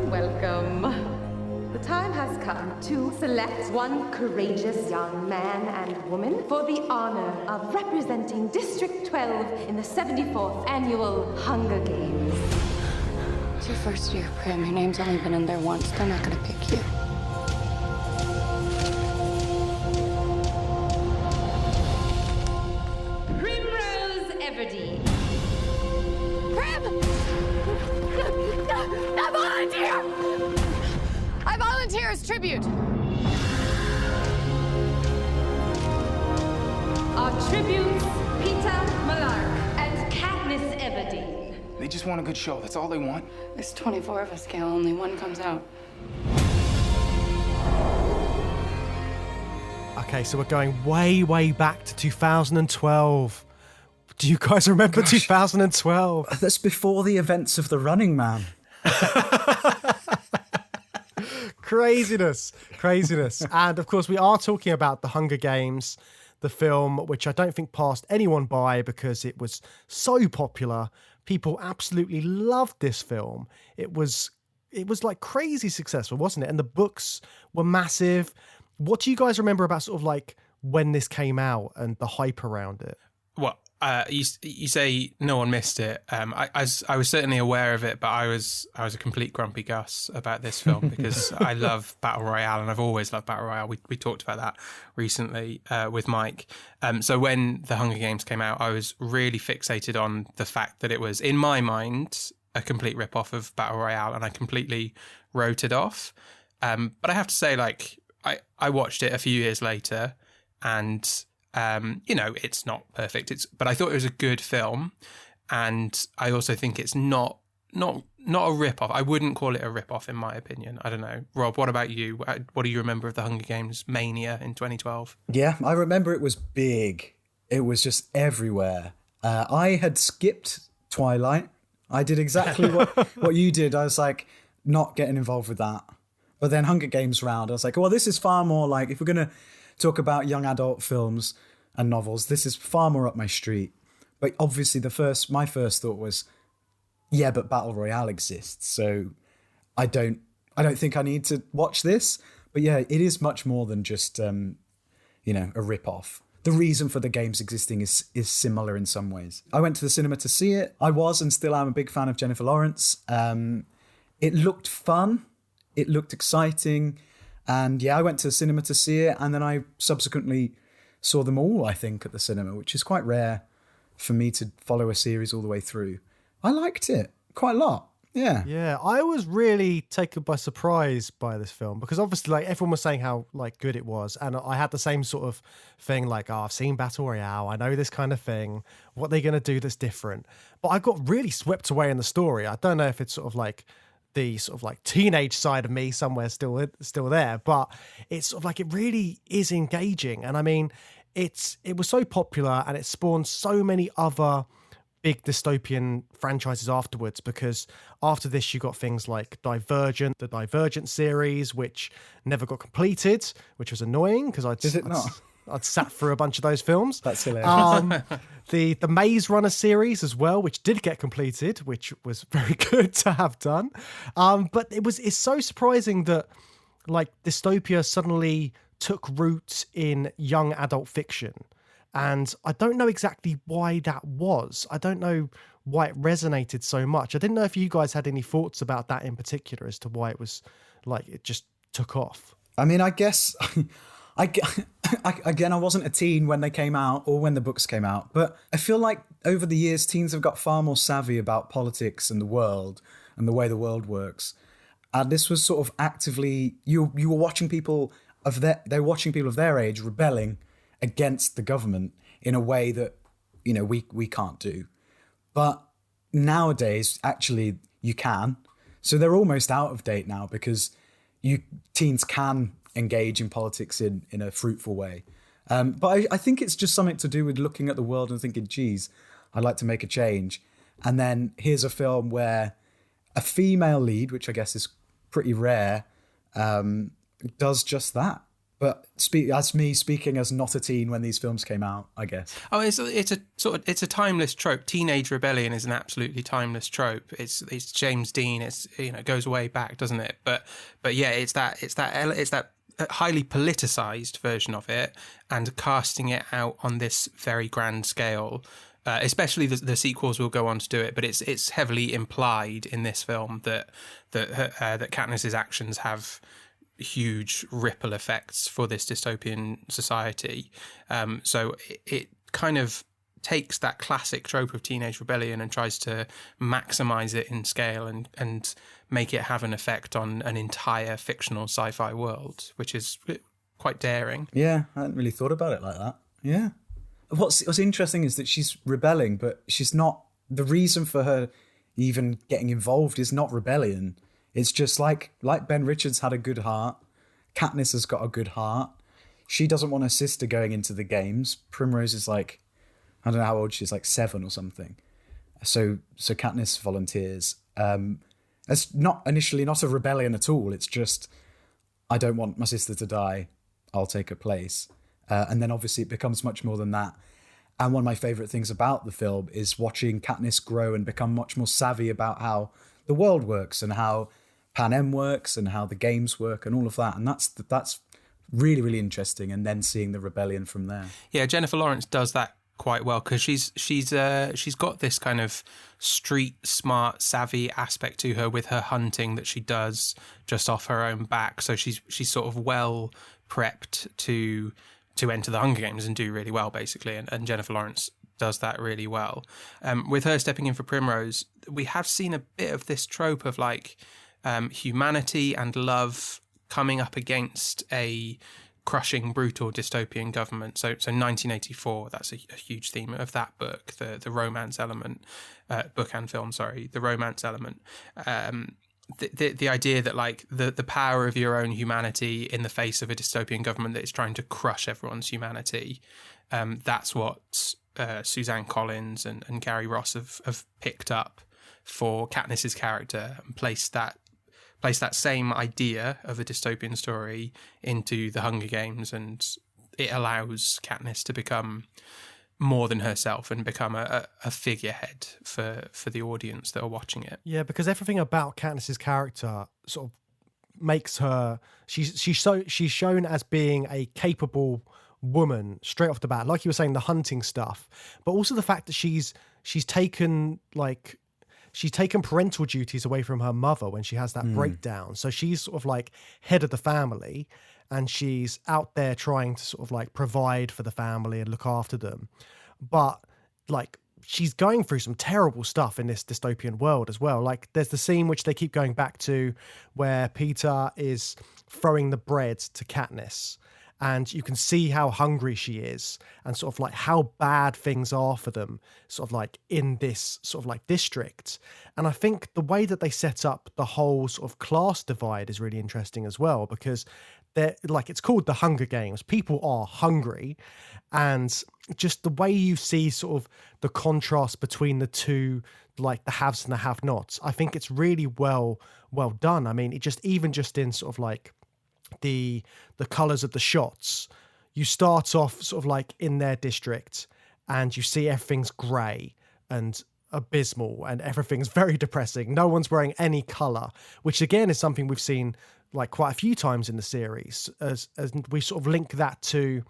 Welcome. The time has come to select one courageous young man and woman for the honor of representing District 12 in the 74th Annual Hunger Games. It's your first year, Prim. Your name's only been in there once. They're not gonna pick you. I volunteer as tribute. Our tributes, Peter Malark and Katniss Everdeen. They just want a good show. That's all they want. There's 24 of us, Gail. Only one comes out. Okay, so we're going way, way back to 2012. Do you guys remember 2012? That's before the events of The Running Man. Craziness. And of course, we are talking about The Hunger Games, the film, which I don't think passed anyone by because it was so popular. People absolutely loved this film. It was like crazy successful, wasn't it? And the books were massive. What do you guys remember about sort of like when this came out and the hype around it? Well, you say no one missed it. I was certainly aware of it, but I was a complete grumpy Gus about this film because I love Battle Royale and I've always loved Battle Royale. We talked about that recently with Mike. So when The Hunger Games came out, I was really fixated on the fact that it was, in my mind, a complete rip-off of Battle Royale, and I completely wrote it off. But I have to say, like, I watched it a few years later and... it's not perfect. But I thought it was a good film, and I also think it's not a rip-off. I wouldn't call it a rip-off in my opinion. I don't know. Rob, what about you? What do you remember of the Hunger Games mania in 2012? Yeah, I remember it was big. It was just everywhere. I had skipped Twilight. I did exactly what you did. I was like, not getting involved with that. But then Hunger Games round, I was like, well, this is far more like, if we're going to talk about young adult films and novels, this is far more up my street. But obviously my first thought was, yeah, but Battle Royale exists, so I don't think I need to watch this. But yeah, it is much more than just a rip-off. The reason for the games existing is similar in some ways. I went to the cinema to see it. I was and still am a big fan of Jennifer Lawrence. It looked fun. It looked exciting. And yeah, I went to the cinema to see it. And then I subsequently saw them all, I think, at the cinema, which is quite rare for me to follow a series all the way through. I liked it quite a lot. Yeah. Yeah, I was really taken by surprise by this film because obviously like everyone was saying how like good it was, and I had the same sort of thing like, oh, I've seen Battle Royale, I know this kind of thing. What are they going to do that's different? But I got really swept away in the story. I don't know if it's sort of like the sort of like teenage side of me somewhere still there, but it's sort of like it really is engaging. And I mean, it was so popular and it spawned so many other big dystopian franchises afterwards, because after this you got things like Divergent, the Divergent series, which never got completed, which was annoying because I'd sat through a bunch of those films. That's hilarious. The Maze Runner series as well, which did get completed, which was very good to have done. But it's so surprising that like dystopia suddenly took root in young adult fiction. And I don't know exactly why that was. I don't know why it resonated so much. I didn't know if you guys had any thoughts about that in particular as to why it was like it just took off. I mean, I guess, again, I wasn't a teen when they came out or when the books came out, but I feel like over the years, teens have got far more savvy about politics and the world and the way the world works. And this was sort of actively, you were watching people of their age rebelling against the government in a way that, you know, we can't do. But nowadays, actually, you can. So they're almost out of date now because teens can engage in politics in a fruitful way. But I think it's just something to do with looking at the world and thinking, geez, I'd like to make a change. And then here's a film where a female lead, which I guess is pretty rare, does just that. But as me speaking as not a teen when these films came out, I guess. Oh, it's a timeless trope. Teenage rebellion is an absolutely timeless trope. It's James Dean. It goes way back, doesn't it? But yeah, it's that highly politicized version of it and casting it out on this very grand scale. Especially the sequels will go on to do it, but it's heavily implied in this film that Katniss's actions have huge ripple effects for this dystopian society. So it kind of takes that classic trope of teenage rebellion and tries to maximize it in scale and make it have an effect on an entire fictional sci-fi world, which is quite daring. Yeah, I hadn't really thought about it like that. Yeah. What's interesting is that she's rebelling, but she's not. The reason for her even getting involved is not rebellion. It's just like Ben Richards had a good heart. Katniss has got a good heart. She doesn't want her sister going into the games. Primrose is like, I don't know how old she is, like 7 or something. So Katniss volunteers. It's not a rebellion at all. It's just, I don't want my sister to die. I'll take her place. And then obviously it becomes much more than that. And one of my favourite things about the film is watching Katniss grow and become much more savvy about how the world works and how Panem works and how the games work and all of that. And that's really, really interesting. And then seeing the rebellion from there. Yeah, Jennifer Lawrence does that quite well because she's got this kind of street smart, savvy aspect to her with her hunting that she does just off her own back. So she's sort of well prepped to enter the Hunger Games and do really well, basically. And Jennifer Lawrence does that really well. With her stepping in for Primrose, we have seen a bit of this trope of like humanity and love coming up against a crushing, brutal dystopian government. So 1984, that's a huge theme of that book, the romance element, book and film, sorry, the romance element. The idea that like the power of your own humanity in the face of a dystopian government that is trying to crush everyone's humanity, that's what Suzanne Collins and Gary Ross have picked up for Katniss's character and placed that same idea of a dystopian story into the Hunger Games, and it allows Katniss to become more than herself and become a figurehead for the audience that are watching it. Yeah, because everything about Katniss's character sort of makes her, she's shown as being a capable woman straight off the bat. Like you were saying, the hunting stuff, but also the fact that she's taken parental duties away from her mother when she has that breakdown. So she's sort of like head of the family, and she's out there trying to sort of like provide for the family and look after them. But like, she's going through some terrible stuff in this dystopian world as well. Like, there's the scene which they keep going back to where Peter is throwing the bread to Katniss, and you can see how hungry she is and sort of like how bad things are for them sort of like in this sort of like district. And I think the way that they set up the whole sort of class divide is really interesting as well, because they're like, it's called the Hunger Games. People are hungry, and just the way you see sort of the contrast between the two, like the haves and the have-nots, I think it's really well done. I mean, it just even just in sort of like the colors of the shots, you start off sort of like in their district and you see everything's gray and abysmal and everything's very depressing. No one's wearing any color, which again is something we've seen like quite a few times in the series, as we sort of link that to,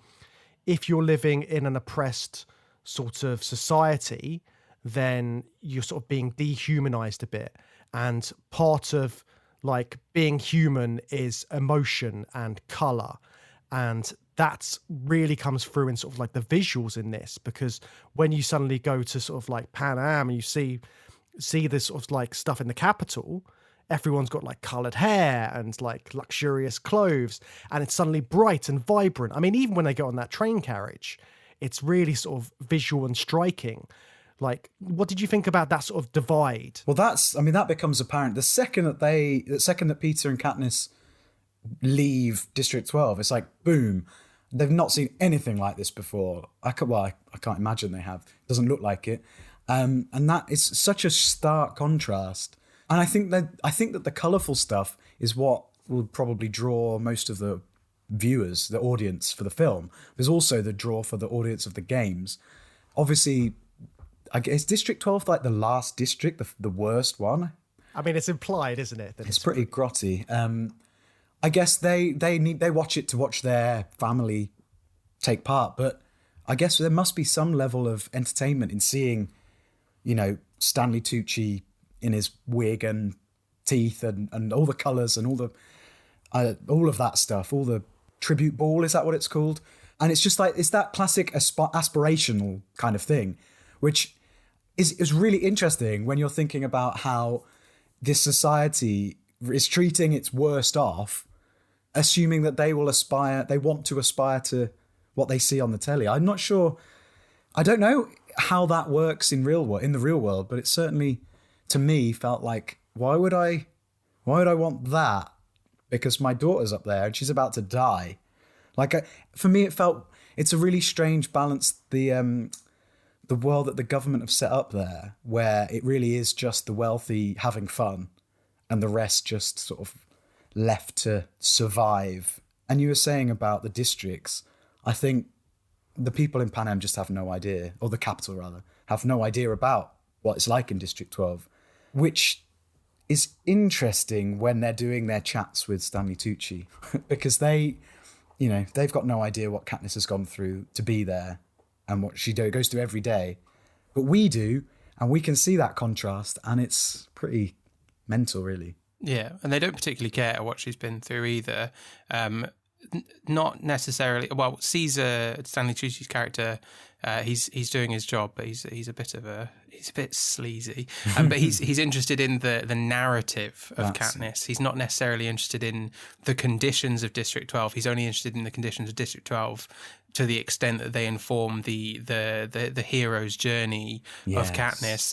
if you're living in an oppressed sort of society, then you're sort of being dehumanized a bit. And part of like being human is emotion and color. And that really comes through in sort of like the visuals in this, because when you suddenly go to sort of like Pan Am and you see this sort of like stuff in the capital, everyone's got like colored hair and like luxurious clothes, and it's suddenly bright and vibrant. I mean, even when they go on that train carriage, it's really sort of visual and striking. Like, what did you think about that sort of divide? Well, that becomes apparent the second that Peter and Katniss leave District 12. It's like, boom, they've not seen anything like this before. I can't imagine they have. It doesn't look like it. And that is such a stark contrast. And I think that the colourful stuff is what will probably draw most of the viewers, the audience for the film. There's also the draw for the audience of the games. Obviously, I guess District 12 like the last district, the worst one. I mean, it's implied, isn't it? It's pretty grotty. I guess they watch it to watch their family take part, but I guess there must be some level of entertainment in seeing, Stanley Tucci in his wig and teeth and all the colours and all of that stuff, all the tribute ball, is that what it's called? And it's just like, it's that classic aspirational kind of thing, which is really interesting when you're thinking about how this society is treating its worst off, assuming that they want to aspire to what they see on the telly. I'm not sure. I don't know how that works in the real world, but it certainly, to me, felt like, why would I want that? Because my daughter's up there and she's about to die. Like, for me, it's a really strange balance, the world that the government have set up there, where it really is just the wealthy having fun and the rest just sort of left to survive. And you were saying about the districts, I think the people in Pan Am just have no idea, or the capital rather, have no idea about what it's like in District 12, which is interesting when they're doing their chats with Stanley Tucci, because they've got no idea what Katniss has gone through to be there and what she goes through every day. But we do, and we can see that contrast, and it's pretty mental, really. Yeah, and they don't particularly care what she's been through either. Not necessarily. Well, Caesar, Stanley Tucci's character, he's doing his job, but he's a bit sleazy. But he's interested in the narrative of Katniss. He's not necessarily interested in the conditions of District 12. He's only interested in the conditions of District 12 to the extent that they inform the hero's journey of Katniss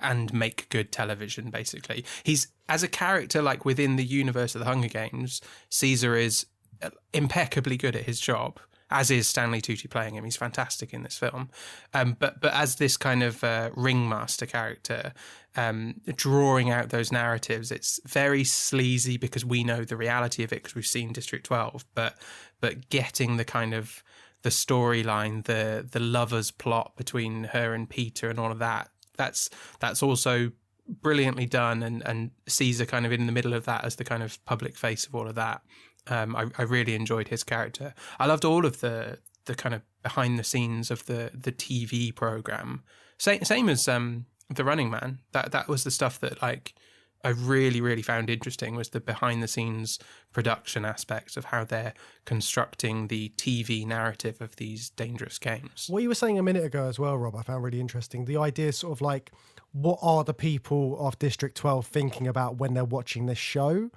and make good television. Basically, he's, as a character, like within the universe of the Hunger Games, Caesar is impeccably good at his job, as is Stanley Tucci playing him. He's fantastic in this film. But as this kind of ringmaster character, drawing out those narratives, it's very sleazy because we know the reality of it because we've seen District 12. But getting the kind of storyline, the lovers plot between her and Peter and all of that. That's also brilliantly done, and Caesar kind of in the middle of that as the kind of public face of all of that. I really enjoyed his character. I loved all of the kind of behind the scenes of the TV program. Same as The Running Man. That was the stuff that like I really, really found interesting, was the behind the scenes production aspects of how they're constructing the TV narrative of these dangerous games. What you were saying a minute ago as well, Rob, I found really interesting. The idea sort of like, what are the people of District 12 thinking about when they're watching this show?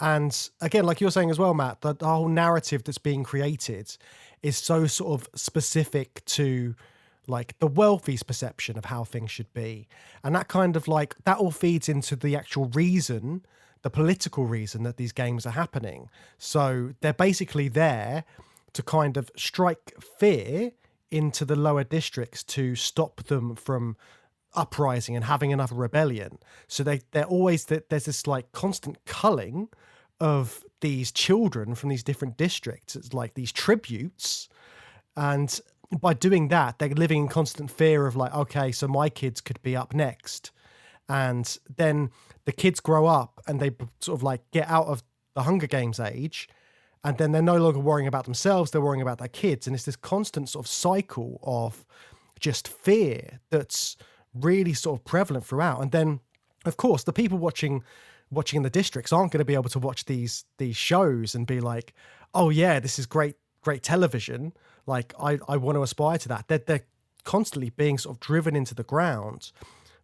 And again, like you're saying as well, Matt, the whole narrative that's being created is so sort of specific to like the wealthy's perception of how things should be. And that kind of like, that all feeds into the actual reason, the political reason that these games are happening. So they're basically there to kind of strike fear into the lower districts to stop them from uprising and having another rebellion. So they're always, there's this like constant culling of these children from these different districts. It's like these tributes. And by doing that, they're living in constant fear of like, okay, so my kids could be up next. And then the kids grow up and they sort of like get out of the Hunger Games age, and then they're no longer worrying about themselves, they're worrying about their kids. And it's this constant sort of cycle of just fear that's really sort of prevalent throughout. And then, of course, the people watching the districts aren't going to be able to watch these shows and be like, oh yeah, this is great television. Like I want to aspire to that. They're constantly being sort of driven into the ground.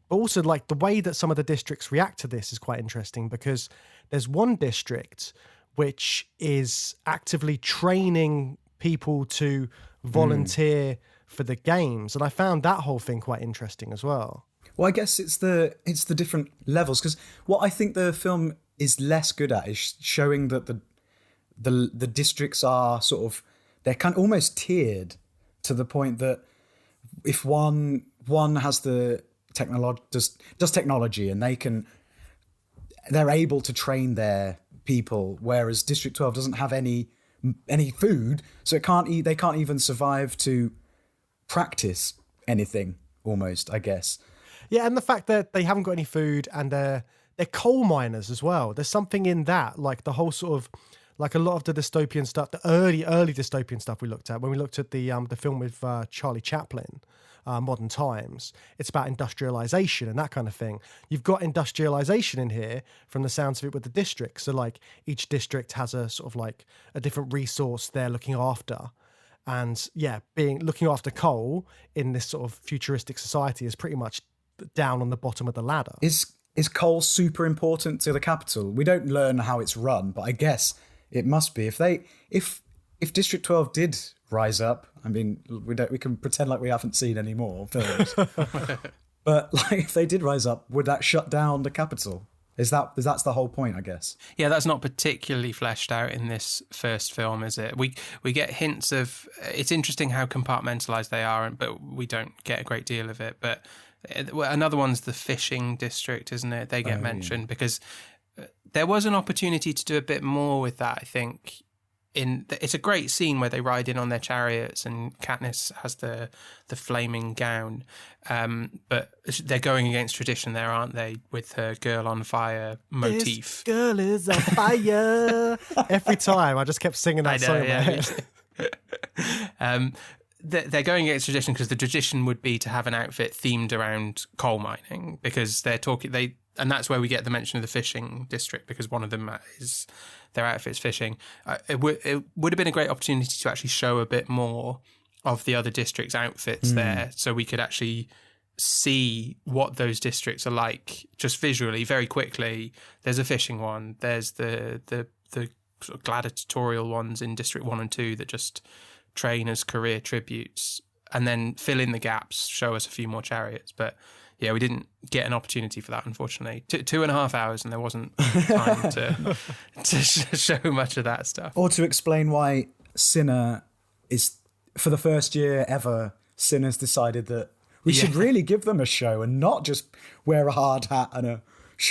But also like the way that some of the districts react to this is quite interesting, because there's one district which is actively training people to volunteer for the games. And I found that whole thing quite interesting as well. Well, I guess it's the different levels, because what I think the film is less good at is showing that the districts are sort of, they're kind of almost tiered to the point that if one has the does technology and they're able to train their people, whereas District 12 doesn't have any food, so they can't even survive to practice anything almost, I guess. Yeah, and the fact that they haven't got any food and they're coal miners as well. There's something in that, like the whole sort of, like a lot of the dystopian stuff, the early dystopian stuff we looked at when we looked at the film with Charlie Chaplin, Modern Times. It's about industrialization and that kind of thing. You've got industrialization in here from the sounds of it with the districts. So like each district has a sort of like a different resource they're looking after. And yeah, looking after coal in this sort of futuristic society is pretty much down on the bottom of the ladder. Is coal super important to the capital? We don't learn how it's run, but I guess it must be. If District 12 did rise up, I mean, we can pretend like we haven't seen any more films. But like, if they did rise up, would that shut down the capital? That's the whole point, I guess. Yeah, that's not particularly fleshed out in this first film, is it? We get hints of, it's interesting how compartmentalized they are, but we don't get a great deal of it. But another one's the fishing district, isn't it? They get mentioned because there was an opportunity to do a bit more with that, I think. It's a great scene where they ride in on their chariots and Katniss has the flaming gown, but they're going against tradition there, aren't they, with her girl on fire motif. This girl is on fire. Every time I just kept singing that song in my head. They're going against tradition because the tradition would be to have an outfit themed around coal mining, because and that's where we get the mention of the fishing district, because one of them is their outfit's fishing. It would have been a great opportunity to actually show a bit more of the other districts' outfits there, so we could actually see what those districts are like just visually, very quickly. There's a fishing one. There's the sort of gladiatorial ones in District 1 and 2 that just train as career tributes, and then fill in the gaps, show us a few more chariots. But yeah, we didn't get an opportunity for that, unfortunately. 2.5 hours, and there wasn't time to show much of that stuff. Or to explain why Cinna is, for the first year ever, Cinna's decided that we should really give them a show and not just wear a hard hat and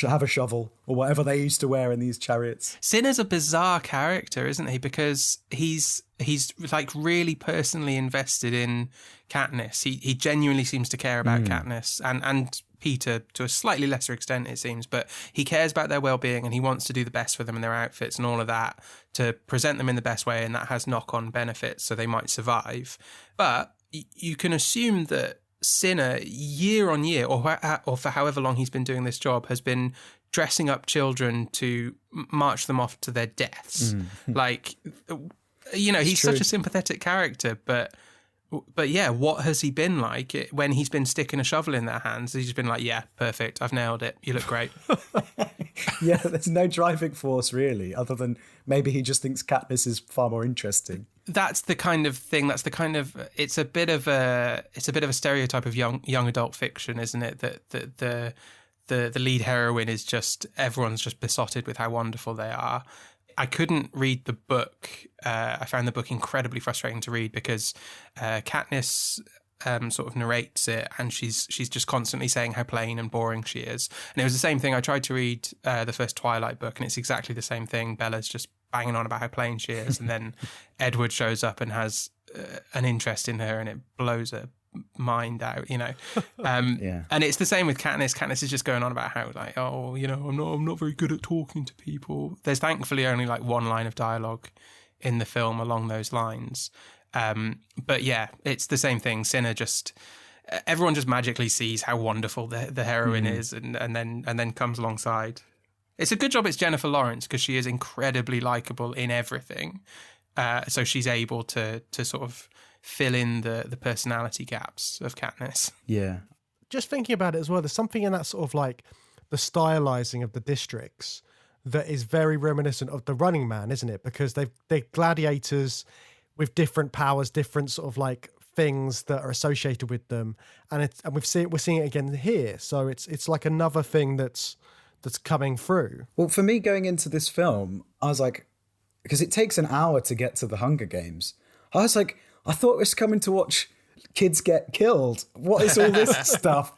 have a shovel or whatever they used to wear in these chariots. Cinna's a bizarre character, isn't he? Because he's he's like really personally invested in Katniss. He genuinely seems to care about Katniss and Peter to a slightly lesser extent, it seems, but he cares about their well-being and he wants to do the best for them and their outfits and all of that to present them in the best way, and that has knock-on benefits so they might survive. But you can assume that Cinna, year on year, or for however long he's been doing this job, has been dressing up children to march them off to their deaths. Like, you know, he's such a sympathetic character, but yeah, what has he been like when he's been sticking a shovel in their hands? He's just been like, yeah, perfect, I've nailed it, you look great. Yeah, there's no driving force really, other than maybe he just thinks Katniss is far more interesting. That's the kind of thing. It's a bit of a stereotype of young adult fiction, isn't it? That the lead heroine is just, everyone's just besotted with how wonderful they are. I couldn't read the book. I found the book incredibly frustrating to read because Katniss sort of narrates it, and she's just constantly saying how plain and boring she is. And it was the same thing. I tried to read the first Twilight book, and it's exactly the same thing. Bella's just banging on about how plain she is, and then Edward shows up and has an interest in her, and it blows her mind out, you know. And it's the same with Katniss. Katniss is just going on about how, like, oh, you know, I'm not very good at talking to people. There's thankfully only like one line of dialogue in the film along those lines. But yeah, it's the same thing. Cinna just, everyone just magically sees how wonderful the heroine is, and then comes alongside. It's a good job it's Jennifer Lawrence, because she is incredibly likable in everything. So she's able to sort of fill in the personality gaps of Katniss. Yeah. Just thinking about it as well, there's something in that sort of like the stylizing of the districts that is very reminiscent of the Running Man, isn't it? Because they're gladiators with different powers, different sort of like things that are associated with them, and we're seeing it again here. So it's like another thing that's coming through. Well, for me, going into this film, I was like, because it takes an hour to get to the Hunger Games, I was like, I thought I was coming to watch kids get killed. What is all this stuff?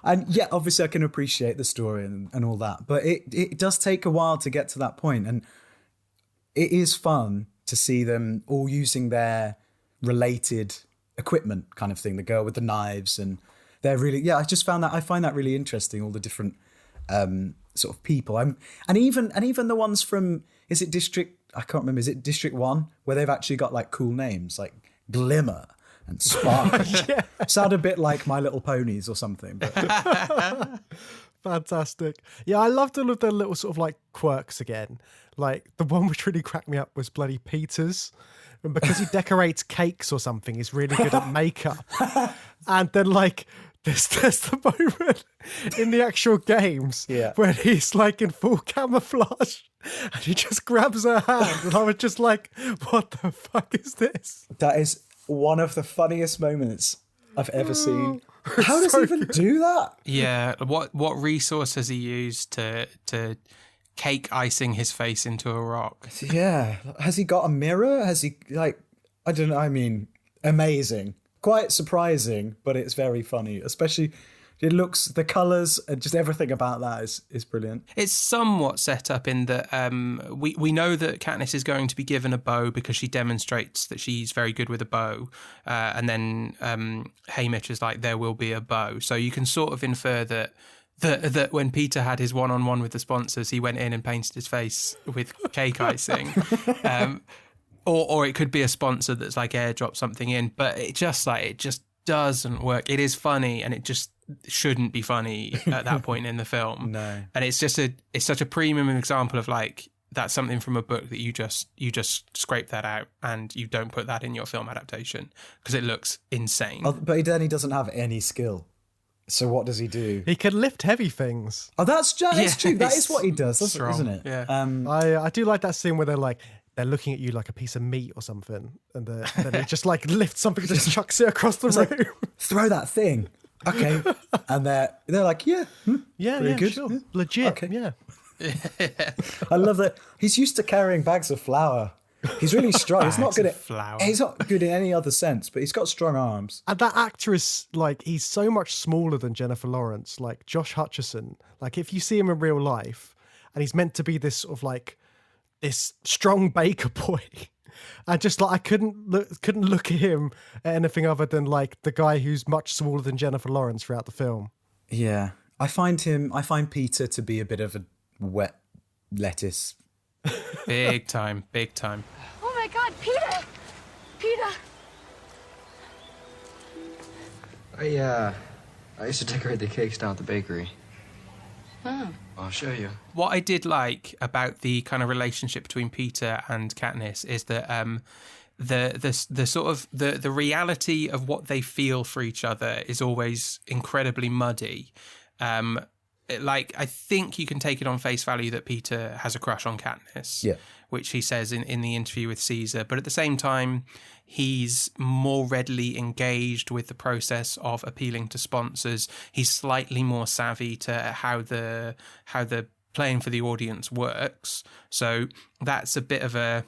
And yeah, obviously I can appreciate the story and all that, but it does take a while to get to that point. And it is fun to see them all using their related equipment kind of thing, the girl with the knives, and they're really, I find that really interesting, all the different sort of people. And even the ones from, is it District 1, where they've actually got like cool names like Glimmer and Spark. Sound a bit like My Little Ponies or something. But fantastic. Yeah, I loved all of their little sort of like quirks again. Like the one which really cracked me up was bloody Peter's. And because he decorates cakes or something, he's really good at makeup. And then like there's the moment in the actual games where he's like in full camouflage and he just grabs her hand, and I was just like, what the fuck is this? That is one of the funniest moments I've ever seen. How does he even do that? Yeah, what resource has he used to cake icing his face into a rock? Yeah, has he got a mirror? Has he, like, I don't know, I mean, amazing. Quite surprising, but it's very funny, especially it looks, the colours and just everything about that is brilliant. It's somewhat set up in that we know that Katniss is going to be given a bow because she demonstrates that she's very good with a bow, and then Haymitch is like, there will be a bow. So you can sort of infer that when Peter had his one-on-one with the sponsors, he went in and painted his face with cake icing. Or it could be a sponsor that's like airdrop something in, but it just doesn't work. It is funny, and it just shouldn't be funny at that point in the film. No. And it's such a premium example of like, that's something from a book that you just scrape that out and you don't put that in your film adaptation because it looks insane. But then he doesn't have any skill. So what does he do? He can lift heavy things. Oh, that's true. That is what he does, isn't it? Yeah. I do like that scene where they're looking at you like a piece of meat or something, and then he just like lifts something and just chucks it across the room. Like, throw that thing. Okay. And they're like, really good. Sure. Legit. Okay. Yeah. I love that. He's used to carrying bags of flour. He's really strong. He's not good at flour. He's not good in any other sense, but he's got strong arms. And that actor is like, he's so much smaller than Jennifer Lawrence, like Josh Hutcherson. Like if you see him in real life, and he's meant to be this sort of like this strong baker boy, And just like I couldn't look at him at anything other than like the guy who's much smaller than Jennifer Lawrence throughout the film. Yeah. I find Peter to be a bit of a wet lettuce. Big time. Oh my God, Peter! Peter! I used to decorate the cakes down at the bakery. Oh. I'll show you. What I did like about the kind of relationship between Peter and Katniss is that the sort of the reality of what they feel for each other is always incredibly muddy. Like, I think you can take it on face value that Peter has a crush on Katniss, which he says in the interview with Caesar. But at the same time, he's more readily engaged with the process of appealing to sponsors. He's slightly more savvy to how the playing for the audience works. So that's a bit of a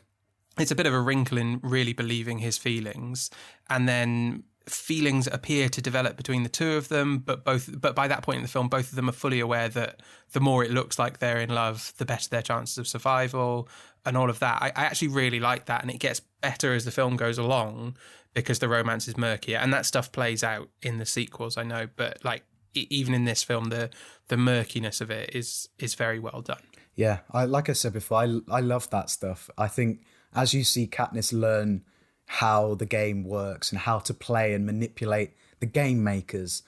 wrinkle in really believing his feelings. And then feelings appear to develop between the two of them, but by that point in the film, both of them are fully aware that the more it looks like they're in love, the better their chances of survival and all of that. I actually really like that, and it gets better as the film goes along because the romance is murkier, and that stuff plays out in the sequels, I know, but like even in this film, the murkiness of it is very well done. Yeah, like I said before, I love that stuff. I think as you see Katniss learn how the game works and how to play and manipulate the game makers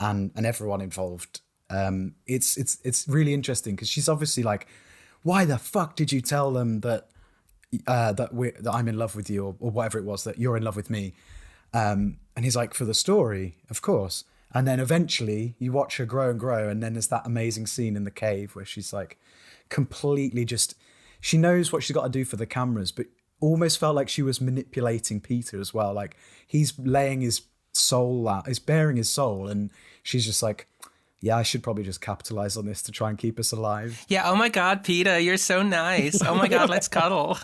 and everyone involved, it's really interesting because she's obviously like, why the fuck did you tell them that I'm in love with you, or whatever it was, that you're in love with me? And he's like, for the story, of course. And then eventually you watch her grow and grow, and then there's that amazing scene in the cave where she's like completely just, she knows what she's got to do for the cameras, but almost felt like she was manipulating Peter as well. Like he's laying his soul out, he's bearing his soul, and she's just like, yeah, I should probably just capitalize on this to try and keep us alive. Yeah, oh my God, Peter, you're so nice. Oh my God, let's cuddle.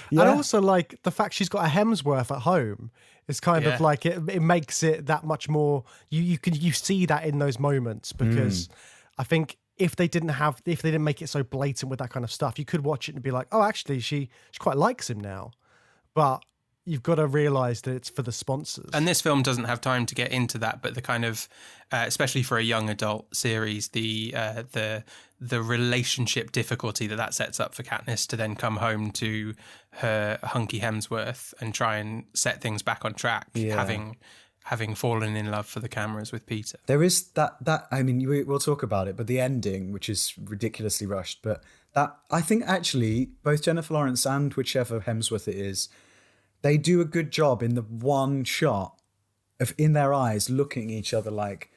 Yeah. And also like the fact she's got a Hemsworth at home is kind of like it makes it that much more, you see that in those moments, because I think if they didn't make it so blatant with that kind of stuff, you could watch it and be like, oh, actually, she quite likes him now. But you've got to realize that it's for the sponsors. And this film doesn't have time to get into that, but the kind of, especially for a young adult series, the relationship difficulty that sets up for Katniss to then come home to her hunky Hemsworth and try and set things back on track, having fallen in love for the cameras with Peter. There is that I mean, we'll talk about it, but the ending, which is ridiculously rushed, but that, I think actually both Jennifer Lawrence and whichever Hemsworth it is, they do a good job in the one shot of in their eyes looking at each other like,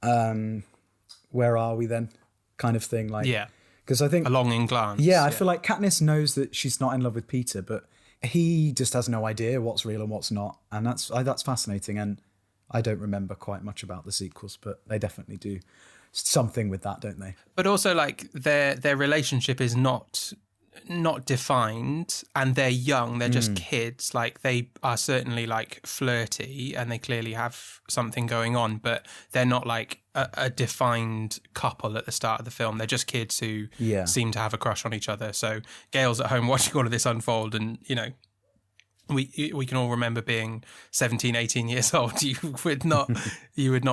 where are we then? Kind of thing. Like, yeah. Because I think a longing glance. Yeah, I feel like Katniss knows that she's not in love with Peter, but he just has no idea what's real and what's not, and that's fascinating. And I don't remember quite much about the sequels, but they definitely do something with that, don't they? But also, like their relationship is not defined, and they're young. They're just kids. Like they are certainly like flirty, and they clearly have something going on, but they're not like a defined couple at the start of the film. They're just kids who seem to have a crush on each other. So Gail's at home watching all of this unfold, and you know, we can all remember being 17, 18 years old. You would not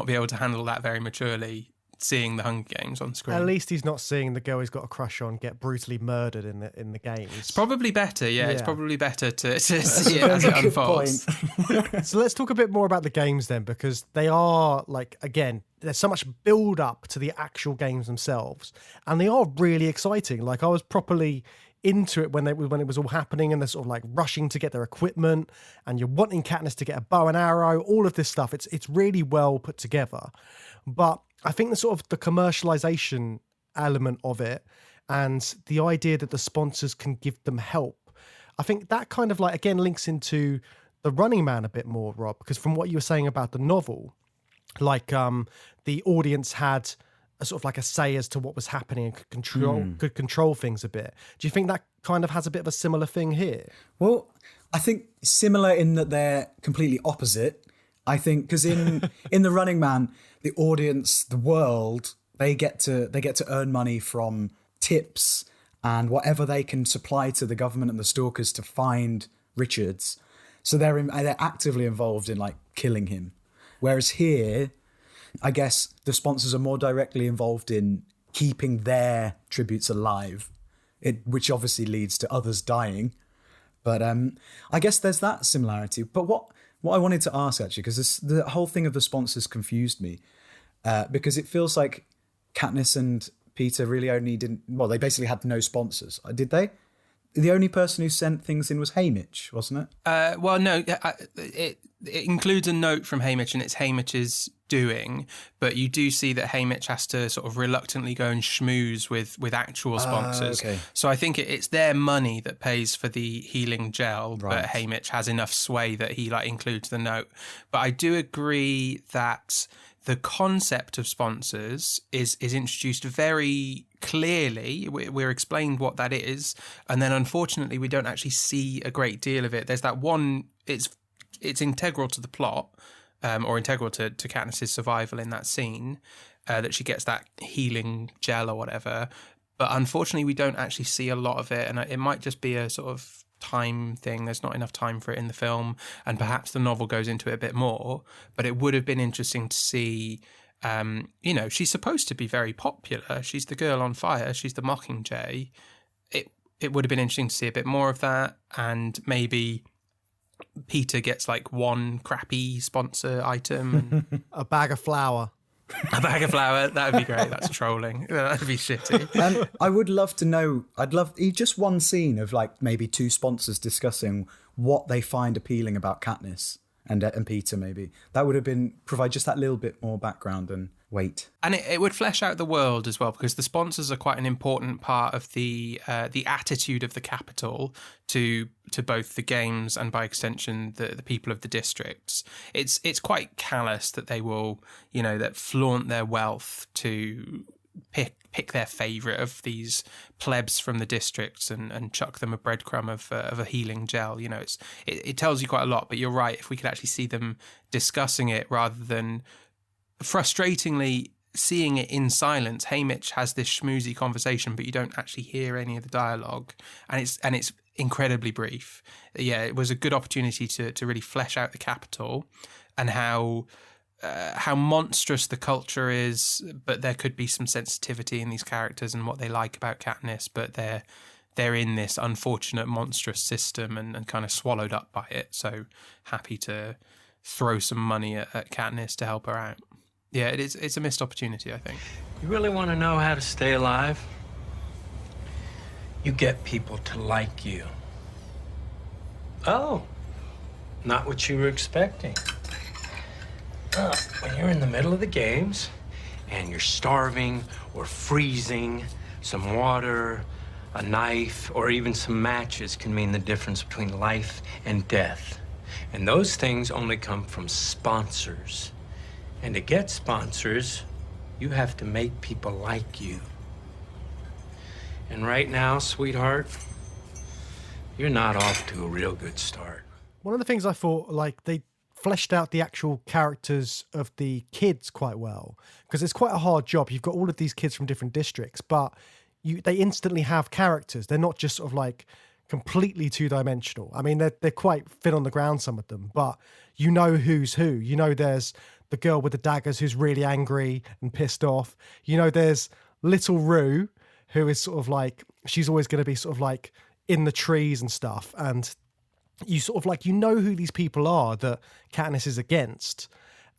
be able to handle that very maturely, seeing the Hunger Games on screen. At least he's not seeing the girl he's got a crush on get brutally murdered in the games. It's probably better, It's probably better to see it as it unfolds. So let's talk a bit more about the games then, because they are like, again, there's so much build up to the actual games themselves, and they are really exciting. Like I was properly into it when it was all happening, and they're sort of like rushing to get their equipment, and you're wanting Katniss to get a bow and arrow, all of this stuff. It's really well put together. But I think the sort of the commercialization element of it and the idea that the sponsors can give them help, I think that kind of like, again, links into The Running Man a bit more, Rob, because from what you were saying about the novel, like the audience had a sort of like a say as to what was happening and could control things a bit. Do you think that kind of has a bit of a similar thing here? Well, I think similar in that they're completely opposite. I think because in The Running Man, the audience, the world, they get to earn money from tips and whatever they can supply to the government and the stalkers to find Richards. So they're actively involved in like killing him. Whereas here, I guess the sponsors are more directly involved in keeping their tributes alive, which obviously leads to others dying. But I guess there's that similarity. But what I wanted to ask, actually, because the whole thing of the sponsors confused me, because it feels like Katniss and Peter really only didn't... Well, they basically had no sponsors. Did they? The only person who sent things in was Haymitch, wasn't it? Well, no, it includes a note from Haymitch, and it's Haymitch's doing, but you do see that Haymitch has to sort of reluctantly go and schmooze with actual sponsors. Okay. So I think it's their money that pays for the healing gel, Right. but Haymitch has enough sway that he like includes the note. But I do agree that the concept of sponsors is introduced very clearly. We're explained what that is, and then unfortunately we don't actually see a great deal of it. There's that one, it's integral to the plot, or integral to Katniss's survival in that scene, that she gets that healing gel or whatever. But unfortunately we don't actually see a lot of it, and it might just be a sort of time thing. There's not enough time for it in the film, and perhaps the novel goes into it a bit more, but it would have been interesting to see. She's supposed to be very popular. She's the girl on fire. She's the Mockingjay. It would have been interesting to see a bit more of that, and maybe Peter gets like one crappy sponsor item. And A bag of flour. a bag of flour, that would be great. That's trolling. That'd be shitty. I would love to know, just one scene of like maybe two sponsors discussing what they find appealing about Katniss and Peter maybe. That would have provide just that little bit more background and weight. And it would flesh out the world as well, because the sponsors are quite an important part of the attitude of the capital to both the games and by extension the people of the districts. It's quite callous that they will, that flaunt their wealth to pick their favourite of these plebs from the districts and chuck them a breadcrumb of a healing gel. It tells you quite a lot. But you're right, if we could actually see them discussing it rather than frustratingly seeing it in silence. Haymitch has this schmoozy conversation, but you don't actually hear any of the dialogue, and it's incredibly brief. Yeah, it was a good opportunity to really flesh out the capital and how monstrous the culture is, but there could be some sensitivity in these characters and what they like about Katniss, but they're in this unfortunate monstrous system and kind of swallowed up by it. So happy to throw some money at Katniss to help her out. Yeah, it's a missed opportunity, I think. You really want to know how to stay alive? You get people to like you. Oh, not what you were expecting. When you're in the middle of the games and you're starving or freezing, some water, a knife, or even some matches can mean the difference between life and death. And those things only come from sponsors. And to get sponsors, you have to make people like you. And right now, sweetheart, you're not off to a real good start. One of the things I thought, like, they fleshed out the actual characters of the kids quite well, because it's quite a hard job. You've got all of these kids from different districts, but they instantly have characters. They're not just sort of like completely two-dimensional. I mean, they're quite thin on the ground, some of them, but you know who's who. There's the girl with the daggers who's really angry and pissed off. There's little Rue, who is sort of like, she's always going to be sort of like in the trees and stuff. And you sort of like, who these people are that Katniss is against.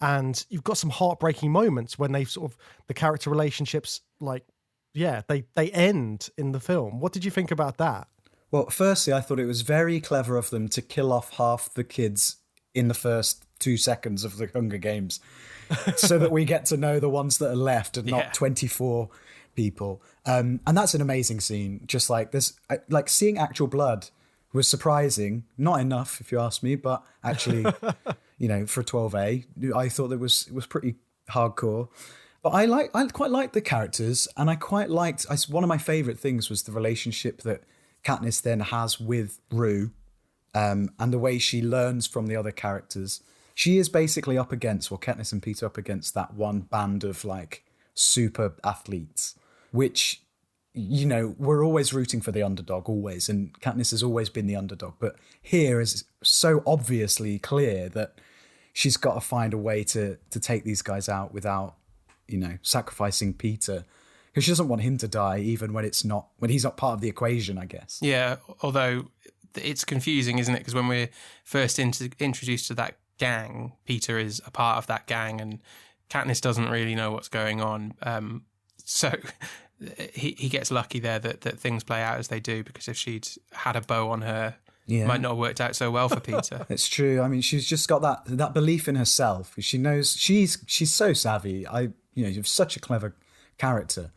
And you've got some heartbreaking moments when they sort of, the character relationships, like, yeah, they end in the film. What did you think about that? Well, firstly, I thought it was very clever of them to kill off half the kids in the first 2 seconds of the Hunger Games so that we get to know the ones that are left and not 24 people. And that's an amazing scene. Just like this, like seeing actual blood was surprising. Not enough, if you ask me, but actually, for 12A, I thought it was pretty hardcore. But I quite liked the characters, and I quite liked, one of my favourite things was the relationship that Katniss then has with Rue, and the way she learns from the other characters. She is basically up against, Katniss and Peter up against that one band of like super athletes, which we're always rooting for the underdog, always, and Katniss has always been the underdog. But here is so obviously clear that she's got to find a way to take these guys out without, sacrificing Peter, because she doesn't want him to die, even when he's not part of the equation, I guess. Yeah, although it's confusing, isn't it? Because when we're first introduced to that gang, Peter is a part of that gang, and Katniss doesn't really know what's going on. So he gets lucky there that things play out as they do, because if she'd had a bow on her, it might not have worked out so well for Peter. It's true. I mean, she's just got that belief in herself. She knows she's so savvy. You're such a clever character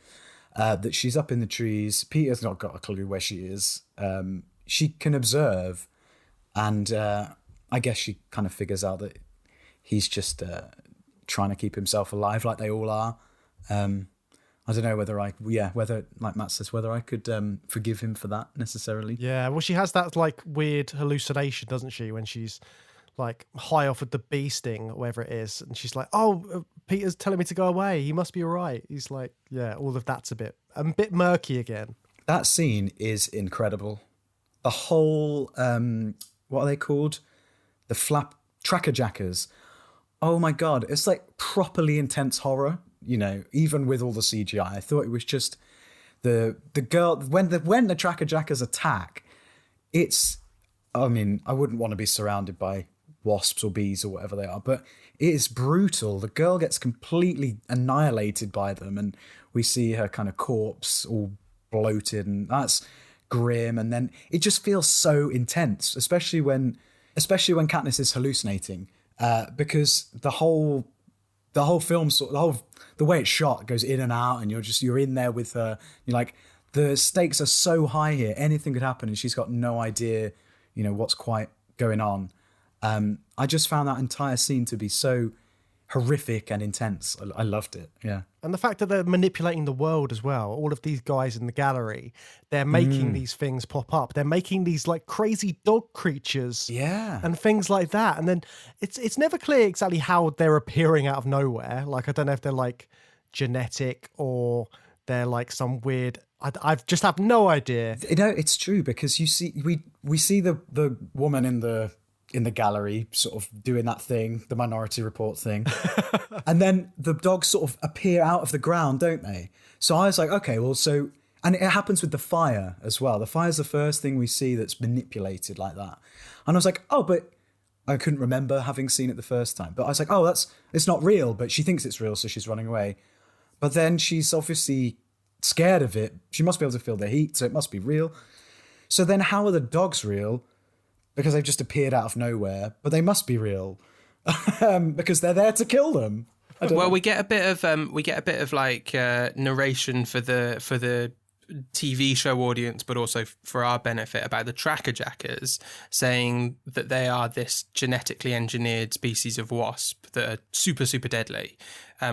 that she's up in the trees. Peter's not got a clue where she is. She can observe, and I guess she kind of figures out that he's just trying to keep himself alive, like they all are. I don't know whether like Matt says, whether I could forgive him for that necessarily. Yeah, well, she has that like weird hallucination, doesn't she, when she's like high off with the bee sting or whatever it is, and she's like, "Oh, Peter's telling me to go away. He must be all right." He's like, yeah, all of that's a bit murky again. That scene is incredible. The whole what are they called? The flap tracker jackers. Oh my god, it's like properly intense horror. Even with all the CGI, I thought it was just the girl when the tracker jackers attack. I wouldn't want to be surrounded by wasps or bees or whatever they are, but it is brutal. The girl gets completely annihilated by them, and we see her kind of corpse all bloated, and that's grim. And then it just feels so intense, especially when Katniss is hallucinating, because the whole film, the way it's shot goes in and out, and you're in there with her. You're like, the stakes are so high here, anything could happen, and she's got no idea, what's quite going on. I just found that entire scene to be so horrific and intense. I loved it. Yeah. And the fact that they're manipulating the world as well. All of these guys in the gallery, they're making these things pop up. They're making these like crazy dog creatures, and things like that. And then it's never clear exactly how they're appearing out of nowhere. Like, I don't know if they're like genetic or they're like some weird. I just have no idea. It's true, because we see the woman in the gallery sort of doing that thing, the Minority Report thing. And then the dogs sort of appear out of the ground, don't they? So I was like, okay, well, and it happens with the fire as well. The fire's the first thing we see that's manipulated like that. And I was like, oh, but I couldn't remember having seen it the first time. But I was like, oh, it's not real, but she thinks it's real, so she's running away. But then she's obviously scared of it. She must be able to feel the heat, so it must be real. So then how are the dogs real? Because they've just appeared out of nowhere, but they must be real because they're there to kill them. We get a bit of like narration for the TV show audience, but also for our benefit, about the tracker jackers, saying that they are this genetically engineered species of wasp that are super, super deadly,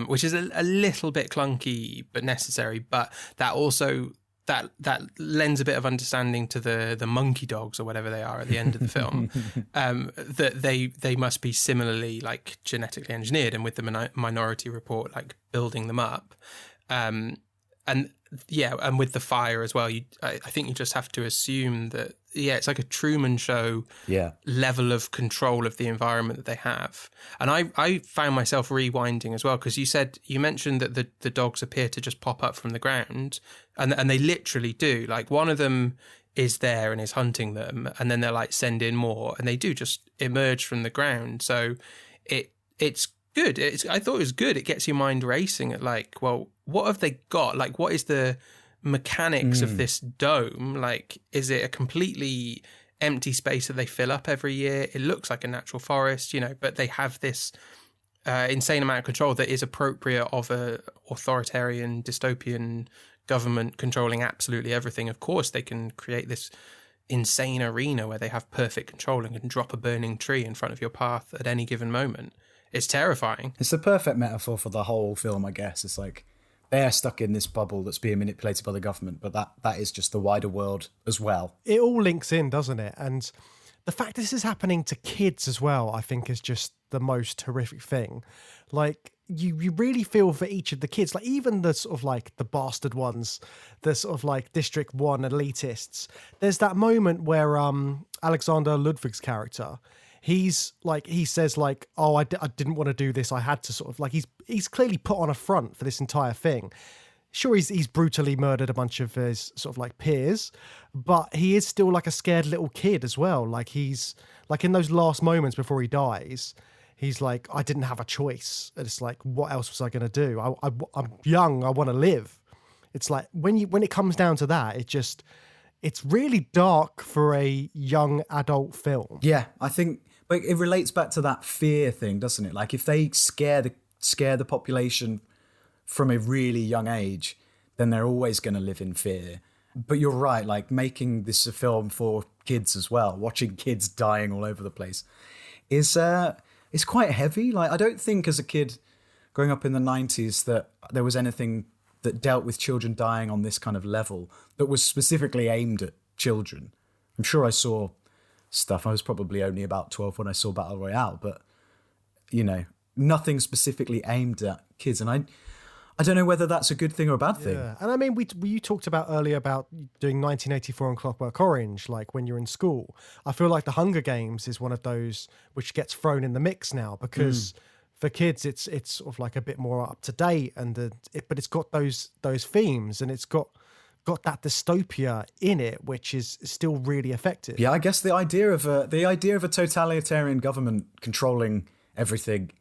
which is a little bit clunky but necessary. But that also that lends a bit of understanding to the monkey dogs or whatever they are at the end of the film, that they must be similarly like genetically engineered, and with the Minority Report like building them up, and with the fire as well. I think you just have to assume that it's like a Truman Show level of control of the environment that they have. And I found myself rewinding as well, because you mentioned that the dogs appear to just pop up from the ground, and they literally do. Like, one of them is there and is hunting them, and then they're like, send in more, and they do just emerge from the ground. So it's good. I thought it was good. It gets your mind racing at like, well, what have they got? Like, what is the mechanics of this dome? Like, is it a completely empty space that they fill up every year? It looks like a natural forest, but they have this insane amount of control that is appropriate of a authoritarian dystopian government controlling absolutely everything. Of course, they can create this insane arena where they have perfect control and can drop a burning tree in front of your path at any given moment. It's terrifying. It's the perfect metaphor for the whole film, I guess. It's like they're stuck in this bubble that's being manipulated by the government, but that is just the wider world as well. It all links in, doesn't it? And the fact this is happening to kids as well, I think, is just the most horrific thing. Like, you really feel for each of the kids, like even the sort of like the bastard ones, the sort of like District 1 elitists. There's that moment where Alexander Ludwig's character, he says like, oh, I didn't want to do this, I had to, sort of like, he's clearly put on a front for this entire thing. Sure, he's brutally murdered a bunch of his sort of like peers, but he is still like a scared little kid as well. Like he's like in those last moments before he dies, he's like, I didn't have a choice. And it's like, what else was I going to do? I'm young, I want to live. It's like when it comes down to that, it's really dark for a young adult film. Yeah, I think, but it relates back to that fear thing, doesn't it? Like if they scare the population from a really young age, then they're always going to live in fear. But you're right, like making this a film for kids as well, watching kids dying all over the place is quite heavy. Like I don't think as a kid growing up in the 90s that there was anything that dealt with children dying on this kind of level that was specifically aimed at children. I'm sure I saw stuff. I was probably only about 12 when I saw Battle Royale, but you know, nothing specifically aimed at kids. And I don't know whether that's a good thing or a bad thing. Yeah. And I mean, you talked about earlier about doing 1984 and Clockwork Orange, like when you're in school. I feel like The Hunger Games is one of those which gets thrown in the mix now because for kids, it's sort of like a bit more up to date, but it's got those themes and it's got that dystopia in it, which is still really effective. Yeah, I guess the idea of a totalitarian government controlling everything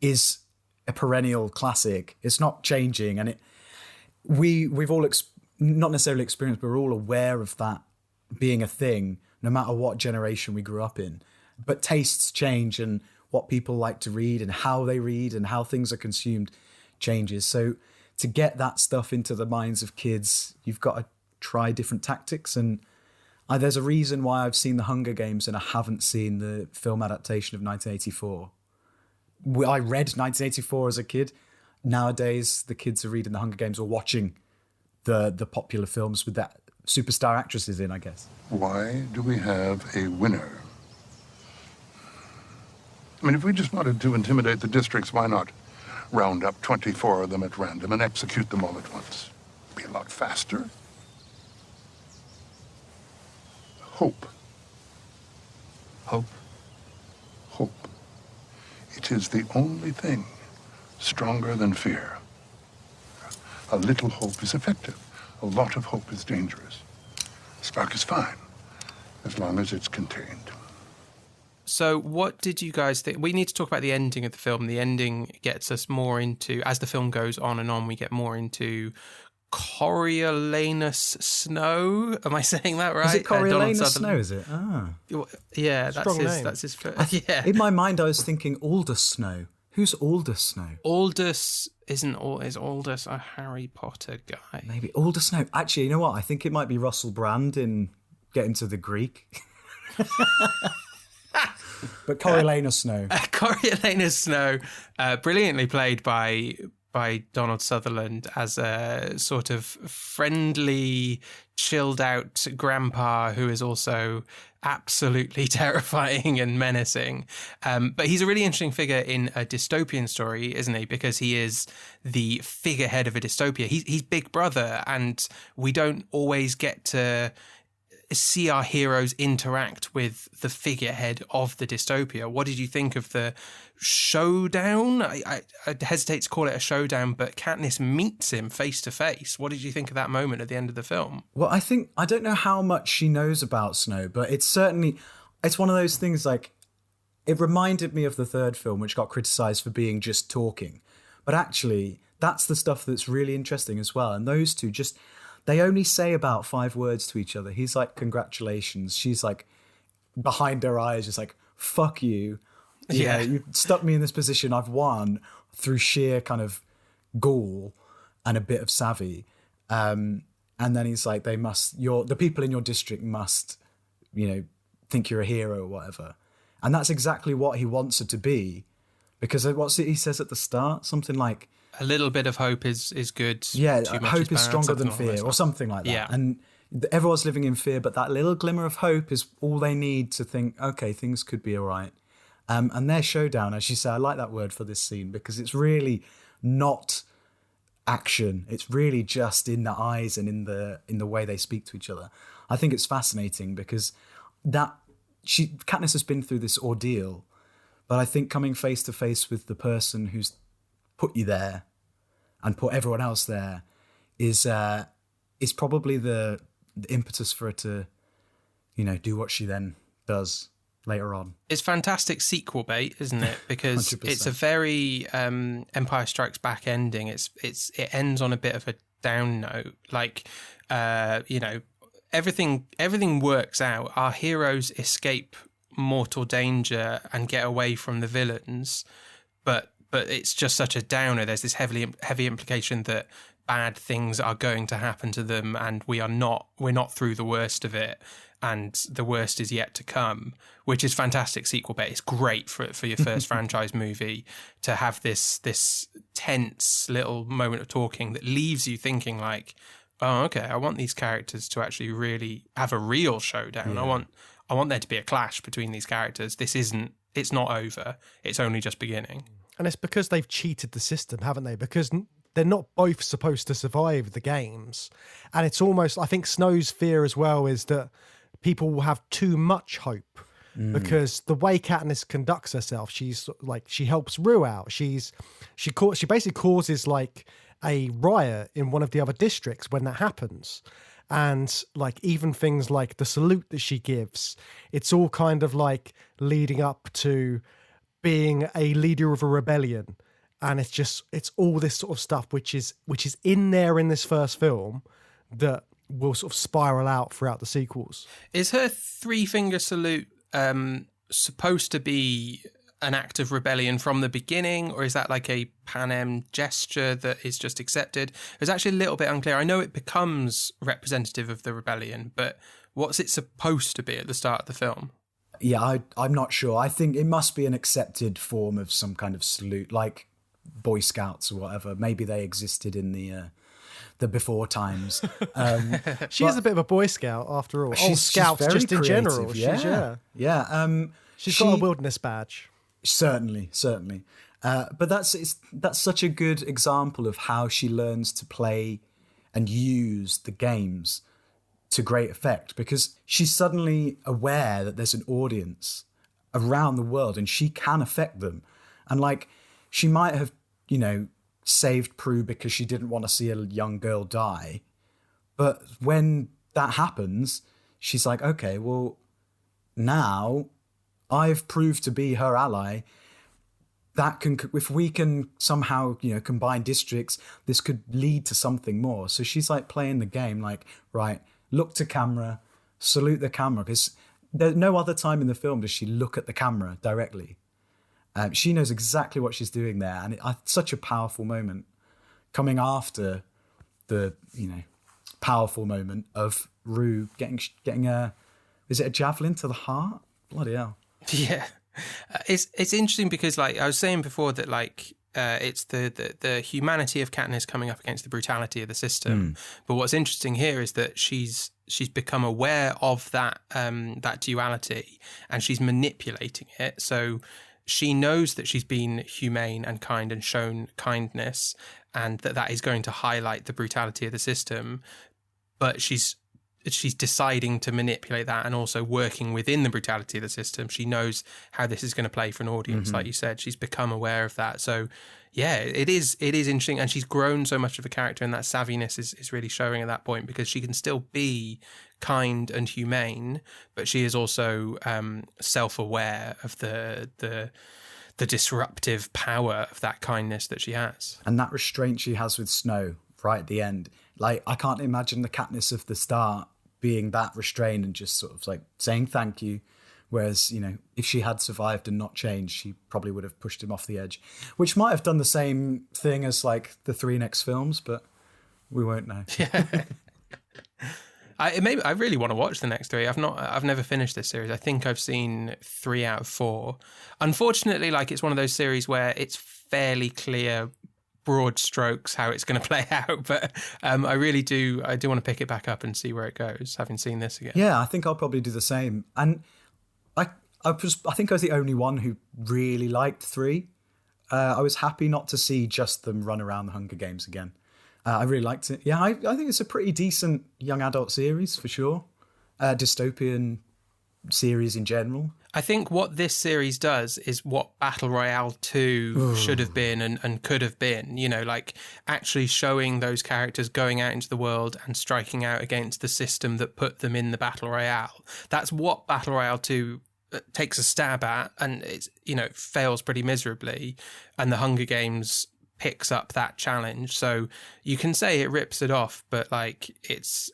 is a perennial classic. It's not changing, and we've all not necessarily experienced, but we're all aware of that being a thing, no matter what generation we grew up in. But tastes change, and what people like to read, and how they read, and how things are consumed changes. So to get that stuff into the minds of kids, you've got to try different tactics. And there's a reason why I've seen The Hunger Games and I haven't seen the film adaptation of 1984. I read 1984 as a kid. Nowadays, the kids are reading The Hunger Games or watching the popular films with that superstar actresses in, I guess. Why do we have a winner? I mean, if we just wanted to intimidate the districts, why not round up 24 of them at random and execute them all at once? It'd be a lot faster. Hope. Hope? Hope. It is the only thing stronger than fear. A little hope is effective. A lot of hope is dangerous. A spark is fine, as long as it's contained. So what did you guys think? We need to talk about the ending of the film. The ending gets us more into, as the film goes on and on, we get more into Coriolanus Snow. Am I saying that right? Is it Coriolanus Snow, is it? Ah. Yeah, Strong name. That's his first. Yeah. In my mind, I was thinking Aldous Snow. Who's Aldous Snow? Aldous is Aldous a Harry Potter guy? Maybe Aldous Snow. Actually, you know what? I think it might be Russell Brand in Get Him to the Greek. But Coriolanus Snow. Coriolanus Snow, brilliantly played by Donald Sutherland as a sort of friendly, chilled out grandpa who is also absolutely terrifying and menacing. But he's a really interesting figure in a dystopian story, isn't he? Because he is the figurehead of a dystopia. He's Big Brother, and we don't always get to see our heroes interact with the figurehead of the dystopia. What did you think of the showdown? I hesitate to call it a showdown, but Katniss meets him face to face. What did you think of that moment at the end of the film? Well, I don't know how much she knows about Snow, but it's one of those things, like, it reminded me of the third film, which got criticised for being just talking. But actually, that's the stuff that's really interesting as well. And those two they only say about 5 words to each other. He's like, congratulations. She's like, behind her eyes, just like, fuck you. Yeah, you stuck me in this position. I've won through sheer kind of gall and a bit of savvy. And then he's like, the people in your district must, think you're a hero or whatever. And that's exactly what he wants her to be. Because what's it he says at the start? Something like, a little bit of hope is good. Yeah, hope is stronger than fear, or something like that. Yeah. And everyone's living in fear, but that little glimmer of hope is all they need to think, okay, things could be all right. And their showdown, as you say, I like that word for this scene because it's really not action. It's really just in the eyes and in the way they speak to each other. I think it's fascinating because Katniss has been through this ordeal, but I think coming face to face with the person who's put you there and put everyone else there is probably the impetus for her to, do what she then does later on. It's fantastic sequel bait, isn't it? Because 100%. It's a very Empire Strikes Back ending. It ends on a bit of a down note. Like, everything works out. Our heroes escape mortal danger and get away from the villains, but it's just such a downer. There's this heavy implication that bad things are going to happen to them, and we're not through the worst of it, and the worst is yet to come, which is fantastic sequel bait. It's great for your first franchise movie to have this tense little moment of talking that leaves you thinking like, oh, okay, I want these characters to actually really have a real showdown. Yeah. I want there to be a clash between these characters. It's not over. It's only just beginning. And it's because they've cheated the system, haven't they? Because they're not both supposed to survive the games. And it's almost, I think Snow's fear as well is that people will have too much hope. Because the way Katniss conducts herself, she's like, she helps Rue out. She basically causes like a riot in one of the other districts when that happens. And like even things like the salute that she gives, it's all kind of like leading up to being a leader of a rebellion. And it's all this sort of stuff which is in there in this first film that will sort of spiral out throughout the sequels. Is her three-finger salute supposed to be an act of rebellion from the beginning, or is that like a Panem gesture that is just accepted? It's actually a little bit unclear. I know it becomes representative of the rebellion, but what's it supposed to be at the start of the film? Yeah, I'm not sure. I think it must be an accepted form of some kind of salute, like Boy Scouts or whatever. Maybe they existed in the before times. She is a bit of a Boy Scout after all. She's Scouts very just in creative, general. Yeah. She's got a wilderness badge. Certainly. But that's such a good example of how she learns to play and use the games to great effect, because she's suddenly aware that there's an audience around the world and she can affect them. And like, she might have, saved Prue because she didn't want to see a young girl die. But when that happens, she's like, okay, well, now I've proved to be her ally. If we can somehow, combine districts, this could lead to something more. So she's like playing the game, like, right, look to camera, salute the camera, because there's no other time in the film does she look at the camera directly. She knows exactly what she's doing there, and it's such a powerful moment coming after the powerful moment of Rue getting is it a javelin to the heart? Bloody hell! Yeah, it's interesting because like I was saying before that like it's the humanity of Katniss coming up against the brutality of the system. But what's interesting here is that she's become aware of that duality, and she's manipulating it. So she knows that she's been humane and kind and shown kindness, and that is going to highlight the brutality of the system. But she's deciding to manipulate that and also working within the brutality of the system. She knows how this is going to play for an audience. Like you said, she's become aware of that. So yeah, it is interesting. And she's grown so much of a character, and that savviness is really showing at that point, because she can still be kind and humane, but she is also self-aware of the disruptive power of that kindness that she has. And that restraint she has with Snow right at the end. Like, I can't imagine the Katniss of the start being that restrained and just sort of like saying thank you. Whereas, if she had survived and not changed, she probably would have pushed him off the edge, which might have done the same thing as like the 3 next films, but we won't know. Yeah. I really want to watch the next 3. I've never finished this series. I think I've seen 3 out of 4. Unfortunately, like, it's one of those series where it's fairly clear, broad strokes how it's going to play out, but I do want to pick it back up and see where it goes, having seen this again. Yeah, I think I'll probably do the same. And I think I was the only one who really liked 3. I was happy not to see just them run around the Hunger Games again. I really liked it. Yeah, I think it's a pretty decent young adult series for sure. Dystopian series in general. I think what this series does is what Battle Royale 2 should have been and could have been, you know, like actually showing those characters going out into the world and striking out against the system that put them in the Battle Royale. That's what Battle Royale 2 takes a stab at, and it's, you know, fails pretty miserably, and the Hunger Games picks up that challenge. So you can say it rips it off, but like it's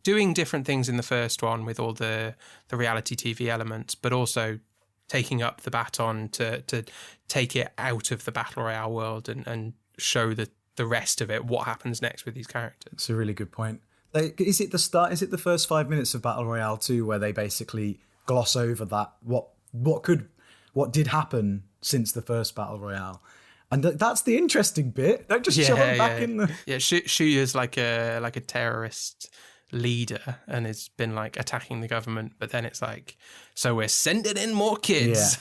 doing different things in the first one with all the reality TV elements, but also taking up the baton to take it out of the Battle Royale world and show the rest of it, what happens next with these characters. It's a really good point. Is it the first 5 minutes of Battle Royale 2 where they basically gloss over that what did happen since the first Battle Royale? And that's the interesting bit. Don't just shove them back in the... Yeah, Shuya's like a terrorist leader and has been like attacking the government, but then it's like, so we're sending in more kids.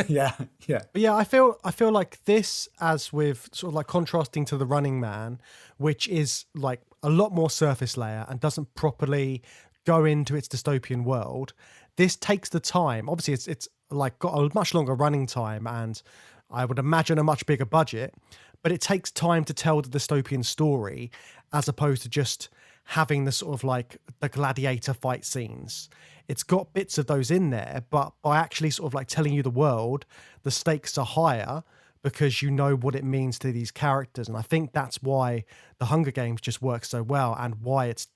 Yeah. But yeah, I feel like this, as with sort of like contrasting to The Running Man, which is like a lot more surface layer and doesn't properly go into its dystopian world. This takes the time. Obviously, it's like got a much longer running time and I would imagine a much bigger budget, but it takes time to tell the dystopian story as opposed to just having the sort of like the gladiator fight scenes. It's got bits of those in there, but by actually sort of like telling you the world, the stakes are higher because you know what it means to these characters. And I think that's why the Hunger Games just works so well and why it's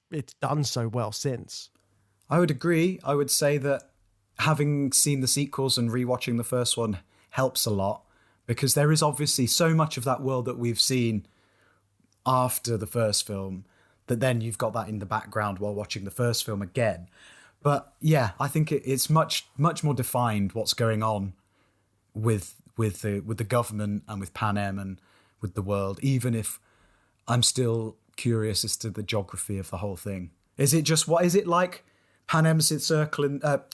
done so well since. I would agree. I would say that having seen the sequels and rewatching the first one helps a lot because there is obviously so much of that world that we've seen after the first film that then you've got that in the background while watching the first film again. But yeah, I think it's much more defined what's going on with the government and with Panem and with the world, even if I'm still curious as to the geography of the whole thing. Is it just, what is it like? Panem's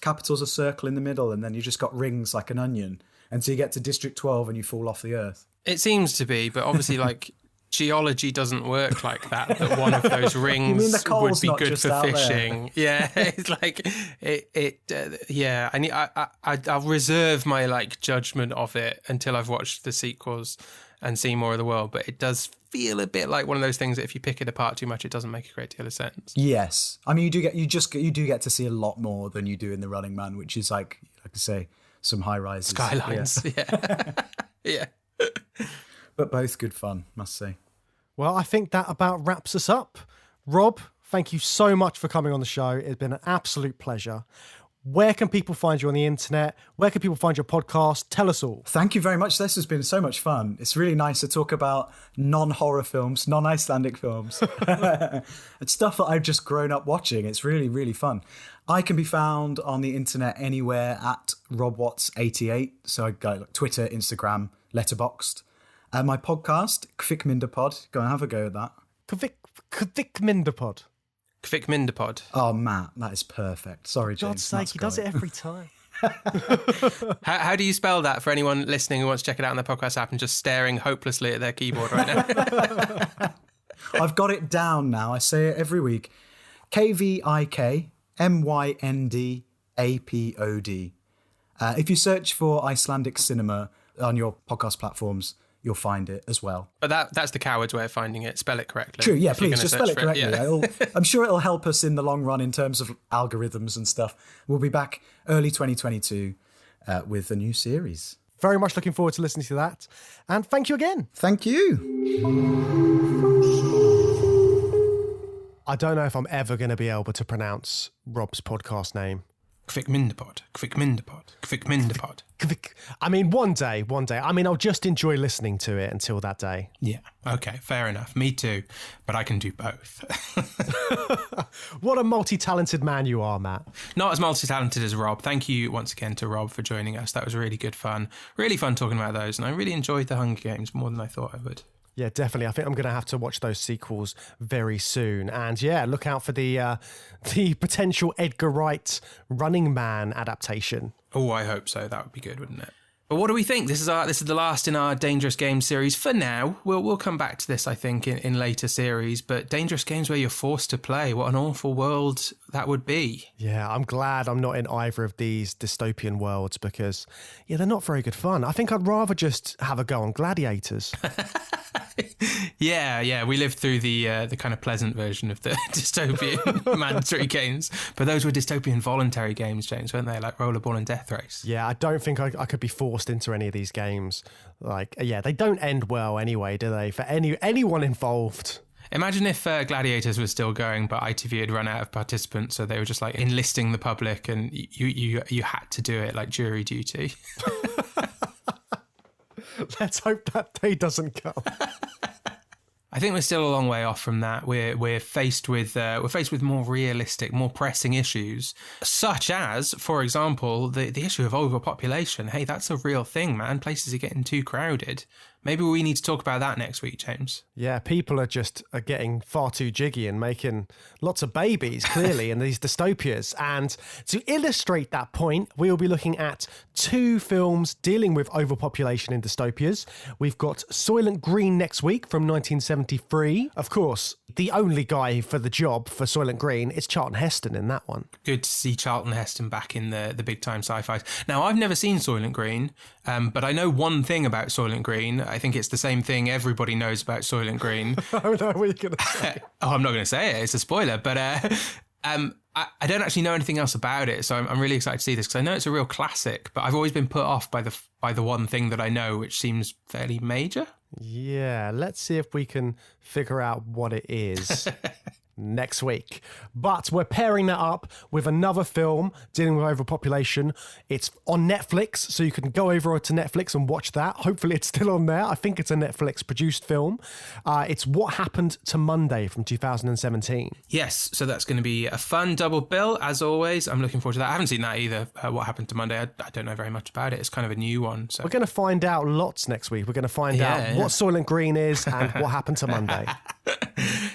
capital's a circle in the middle, and then you just got rings like an onion until you get to District 12 and you fall off the earth. It seems to be, but obviously, like, geology doesn't work like that. That one of those rings would be good for fishing. Yeah, it's like yeah. I'll reserve my like judgment of it until I've watched the sequels and seen more of the world. But it does feel a bit like one of those things that if you pick it apart too much, it doesn't make a great deal of sense. Yes, I mean you do get to see a lot more than you do in The Running Man, which is like I say, some high rises, skylines. Yeah. Yeah. But both good fun, must say. Well, I think that about wraps us up. Rob, thank you so much for coming on the show. It's been an absolute pleasure. Where can people find you on the internet? Where can people find your podcast? Tell us all. Thank you very much. This has been so much fun. It's really nice to talk about non-horror films, non-Icelandic films. It's stuff that I've just grown up watching. It's really, really fun. I can be found on the internet anywhere at RobWatts88. So I go like Twitter, Instagram, Letterboxd. My podcast, KVIKMYNDAPOD. Go and have a go at that. KVIKMYNDAPOD. KVIKMYNDAPOD. Oh, Matt, that is perfect. Sorry, James. God's sake, he does it every time. How do you spell that for anyone listening who wants to check it out on their podcast app and just staring hopelessly at their keyboard right now? I've got it down now. I say it every week. KVIKMYNDAPOD. If you search for Icelandic cinema on your podcast platforms, you'll find it as well. But that's the coward's way of finding it. Spell it correctly. True, yeah, please, just spell it correctly. Yeah. I'm sure it'll help us in the long run in terms of algorithms and stuff. We'll be back early 2022 with a new series. Very much looking forward to listening to that. And thank you again. Thank you. I don't know if I'm ever going to be able to pronounce Rob's podcast name. KVIKMYNDAPOD. KVIKMYNDAPOD. KVIKMYNDAPOD. I mean, one day. I mean, I'll just enjoy listening to it until that day. Yeah. Okay. Fair enough. Me too. But I can do both. What a multi-talented man you are, Matt. Not as multi-talented as Rob. Thank you once again to Rob for joining us. That was really good fun. Really fun talking about those. And I really enjoyed the Hunger Games more than I thought I would. Yeah, definitely. I think I'm going to have to watch those sequels very soon. And yeah, look out for the potential Edgar Wright Running Man adaptation. Oh, I hope so. That would be good, wouldn't it? But what do we think? This is the last in our Dangerous Games series for now. We'll come back to this, I think, in later series. But Dangerous Games where you're forced to play, what an awful world that would be. Yeah, I'm glad I'm not in either of these dystopian worlds because, yeah, they're not very good fun. I think I'd rather just have a go on gladiators. Yeah, we lived through the kind of pleasant version of the dystopian mandatory games, but those were dystopian voluntary games, James, weren't they? Like Rollerball and Death Race. Yeah, I don't think I could be forced into any of these games. Like, yeah, they don't end well anyway, do they? For anyone involved. Imagine if Gladiators was still going, but ITV had run out of participants, so they were just like enlisting the public, and you had to do it like jury duty. Let's hope that day doesn't come. I think we're still a long way off from that. We're faced with more realistic, more pressing issues, such as, for example, the issue of overpopulation. Hey, that's a real thing, man. Places are getting too crowded. Maybe we need to talk about that next week, James. Yeah, people are getting far too jiggy and making lots of babies, clearly, in these dystopias. And to illustrate that point, we will be looking at 2 films dealing with overpopulation in dystopias. We've got Soylent Green next week from 1973. Of course, the only guy for the job for Soylent Green is Charlton Heston in that one. Good to see Charlton Heston back in the big time sci-fi. Now, I've never seen Soylent Green, but I know one thing about Soylent Green. I think it's the same thing everybody knows about Soylent Green. Oh, no, what are you going to say? Oh, I'm not going to say it. It's a spoiler. But I don't actually know anything else about it. So I'm really excited to see this because I know it's a real classic, but I've always been put off by the one thing that I know, which seems fairly major. Yeah, let's see if we can figure out what it is. Next week. But we're pairing that up with another film dealing with overpopulation. It's on Netflix, so you can go over to Netflix and watch that. Hopefully it's still on there. I think it's a Netflix produced film. It's What Happened to Monday from 2017. Yes, so that's going to be a fun double bill, as always. I'm looking forward to that. I haven't seen that either, What Happened to Monday. I don't know very much about it. It's kind of a new one. So we're going to find out lots next week. We're going to find out what Soylent Green is and what happened to Monday.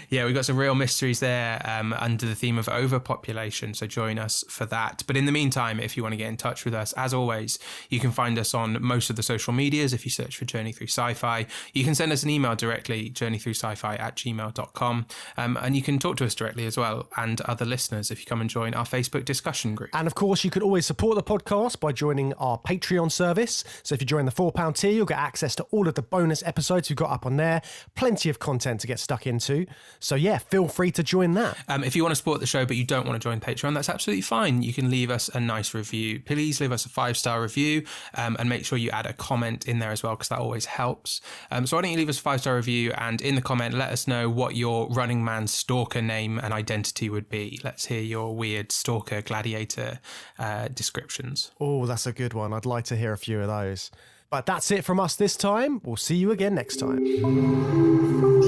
Yeah, we've got some real mysteries there under the theme of overpopulation, so join us for that. But in the meantime, if you want to get in touch with us, as always, you can find us on most of the social medias. If you search for Journey Through Sci-Fi, you can send us an email directly, journeythroughsci-fi@gmail.com, and you can talk to us directly as well, and other listeners if you come and join our Facebook discussion group. And of course, you could always support the podcast by joining our Patreon service. So if you join the £4 tier, you'll get access to all of the bonus episodes we've got up on there. Plenty of content to get stuck into. So yeah, feel free to join that. If you want to support the show but you don't want to join Patreon, that's absolutely fine. You can leave us a nice review. Please leave us a 5-star review and make sure you add a comment in there as well, because that always helps. So why don't you leave us a 5-star review, and in the comment let us know what your Running Man stalker name and identity would be. Let's hear your weird stalker gladiator descriptions. Oh, that's a good one. I'd like to hear a few of those. But that's it from us this time. We'll see you again next time.